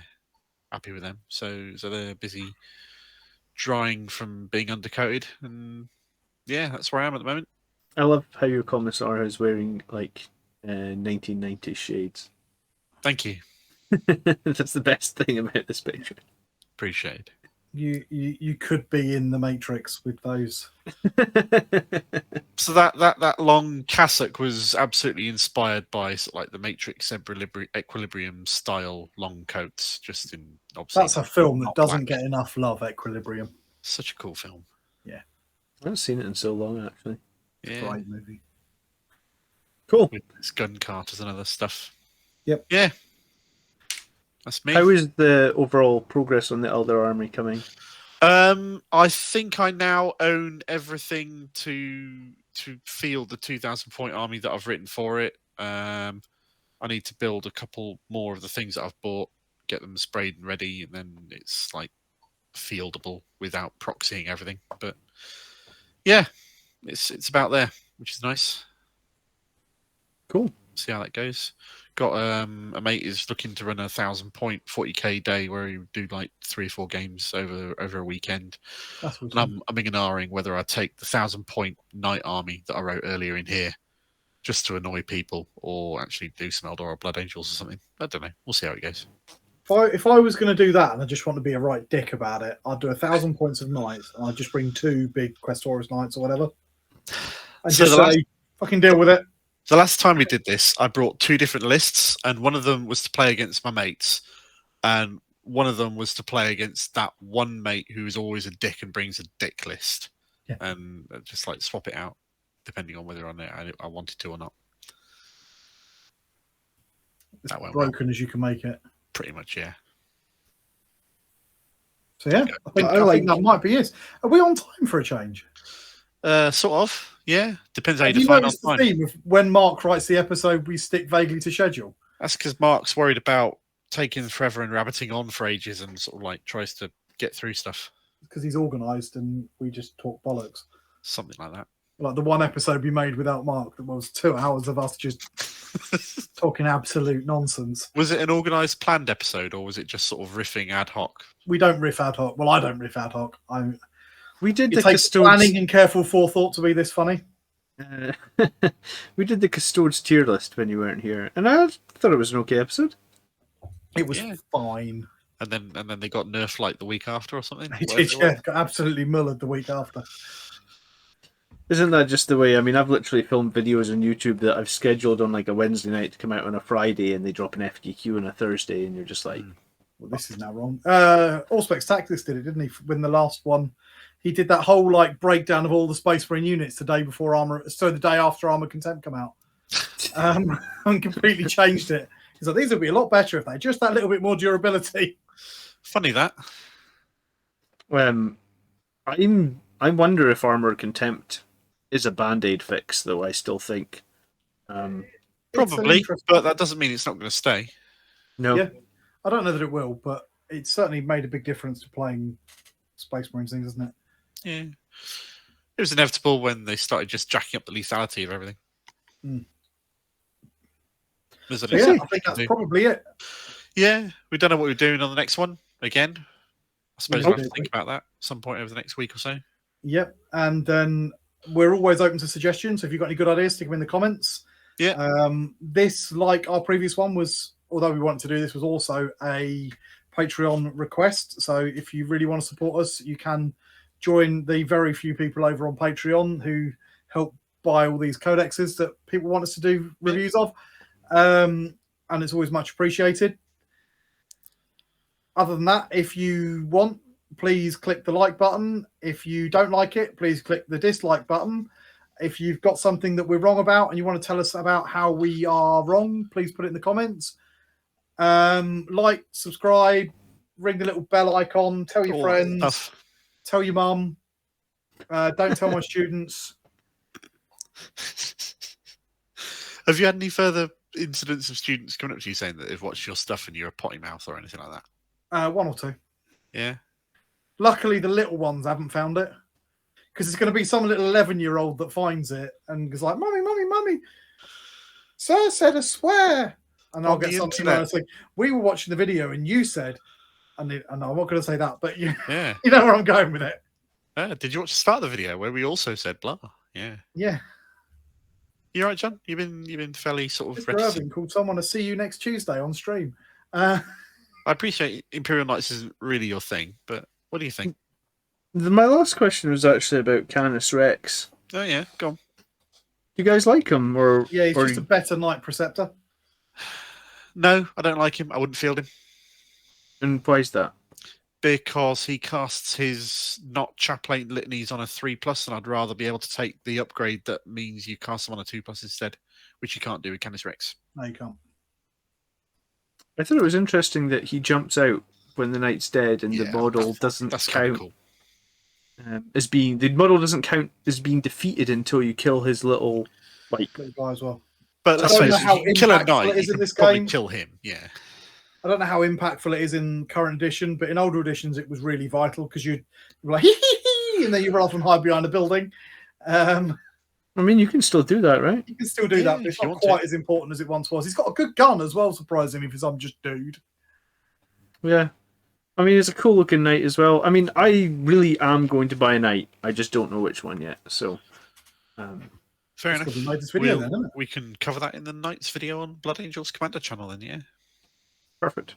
happy with them. So they're busy drying from being undercoated, and yeah, that's where I am at the moment. I love how your commissar is wearing 1990s shades. Thank you. That's the best thing about this picture. Appreciate it. You could be in the Matrix with those. So that long cassock was absolutely inspired by the Matrix Equilibrium style long coats. Just in obviously that's a film that doesn't get enough love. Equilibrium. Such a cool film. Yeah, I haven't seen it in so long actually. Yeah, great movie. Cool. With its gun carters and other stuff. Yep. Yeah. That's me. How is the overall progress on the Elder Army coming? I think I now own everything to field the 2,000 point army that I've written for it. I need to build a couple more of the things that I've bought, get them sprayed and ready, and then it's fieldable without proxying everything. But yeah, it's about there, which is nice. Cool. See how that goes. Got a mate is looking to run 1,000 point 40k day where he do 3 or 4 games over a weekend. That's and I'm ignoring whether I take the 1,000 point knight army that I wrote earlier in here just to annoy people, or actually do some Eldor or Blood Angels or something. I don't know. We'll see how it goes. If I was going to do that and I just want to be a right dick about it, I'd do 1,000 points of knights and I'd just bring 2 big Questoris knights or whatever, and So just say, fucking deal with it. The last time we did this, I brought 2 different lists, and one of them was to play against my mates, and one of them was to play against that one mate who is always a dick and brings a dick list, and just swap it out. depending on whether or not I wanted to or not. It's That went broken as you can make it. Pretty much, yeah. So yeah, I think that might be it. Are we on time for a change? Sort of, yeah. Depends how you Have you define on noticed the time. theme of when Mark writes the episode, we stick vaguely to schedule? That's because Mark's worried about taking forever and rabbiting on for ages and sort of like tries to get through stuff. Because he's organised and we just talk bollocks. Something like that. Like the one episode we made without Mark that was 2 hours of us just talking absolute nonsense. Was it an organised, planned episode, or was it just sort of riffing ad hoc? We don't riff ad hoc. Well, I don't riff ad hoc. We did It the takes Custodes. planning and careful forethought to be this funny. We did the Custodes tier list when you weren't here, and I thought it was an okay episode. It was Yeah. fine. And then they got nerfed like the week after or something. It did, yeah. Got absolutely mullered the week after. Isn't that just the way? I mean, I've literally filmed videos on YouTube that I've scheduled on like a Wednesday night to come out on a Friday, and they drop an FGQ on a Thursday, and you're just like, Well, this is now wrong. Allspecs Tactics did it, didn't he? When the last one, he did that whole like breakdown of all the Space Marine units the day before the day after Armored Contempt come out, and completely changed it. He's like, these would be a lot better if they just that little bit more durability. Funny that. I wonder if Armored Contempt is a band-aid fix, though. I still think. Probably, but that doesn't mean it's not going to stay. No. Yeah. I don't know that it will, but it certainly made a big difference to playing Space Marines things, isn't it? Yeah. It was inevitable when they started just jacking up the lethality of everything. There's at So least yeah, something I think we can that's do. probably it. Yeah, we don't know what we're doing on the next one again. I suppose We we'll have to do. think about that at some point over the next week or so. Yep. And then we're always open to suggestions. So if you've got any good ideas, stick them in the comments. Yeah. This, like our previous one, was, although we wanted to do this, was also a Patreon request. So if you really want to support us, you can join the very few people over on Patreon who help buy all these codexes that people want us to do reviews of. And it's always much appreciated. Other than that, if you want, please click the like button. If you don't like it, please click the dislike button. If you've got something that we're wrong about and you want to tell us about how we are wrong, please put it in the comments. Like, subscribe, ring the little bell icon, tell your All friends, that stuff. tell your mum. Don't tell my students. Have you had any further incidents of students coming up to you saying that they've watched your stuff and you're a potty mouth or anything like that? One or two. Yeah. Luckily, the little ones haven't found it. Because it's going to be some little 11-year-old that finds it and is like, Mummy, Mummy, Mummy, Sir said a swear. And I'll On get the something internet. else. Like, we were watching the video and you said, and I'm not going to say that, but you Yeah. know where I'm going with it. Did you watch the start of the video where we also said blah? Yeah. Yeah. You all right, John? You've been fairly sort of Mr. reticent. Irving called someone to see you next Tuesday on stream. Uh, I appreciate Imperial Knights isn't really your thing, but what do you think? My last question was actually about Canis Rex. Oh yeah, go on. Do you guys like him, or yeah, he's or just a better Knight Preceptor. No, I don't like him. I wouldn't field him and why is that? because he casts his not chaplain litanies on a 3+, and I'd rather be able to take the upgrade that means you cast them on a 2+ instead, which you can't do with Canis Rex. No, you can't. I thought it was interesting that he jumps out when the knight's dead, and the Yeah, model doesn't That's kind count of cool. as being the model doesn't count as being defeated until you kill his little like. Little guy as well. But I let's don't face know it, how if you kill a impactful knight, it is you in can this probably game. kill him. Yeah. I don't know how impactful it is in current edition, but in older editions it was really vital because you'd be like, hee hee hee, and then you run off and hide behind a building. I mean, you can still do that, right? You can still do Yeah, that, but if it's you not want to. quite as important as it once was. He's got a good gun as well, surprisingly, for some just dude. Yeah. I mean, it's a cool looking knight as well. I mean, I really am going to buy a knight. I just don't know which one yet. So, Fair That's enough. 'cause we made this video We'll- then, isn't it? we can cover that in the Knights video on Blood Angels Commander channel then, yeah. perfect.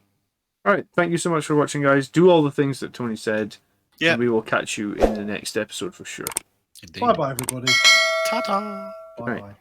All right. Thank you so much for watching, guys. Do all the things that Tony said. Yeah. And we will catch you in the next episode for sure. Indeed. Bye bye, everybody. Ta-ta! Bye Right. bye.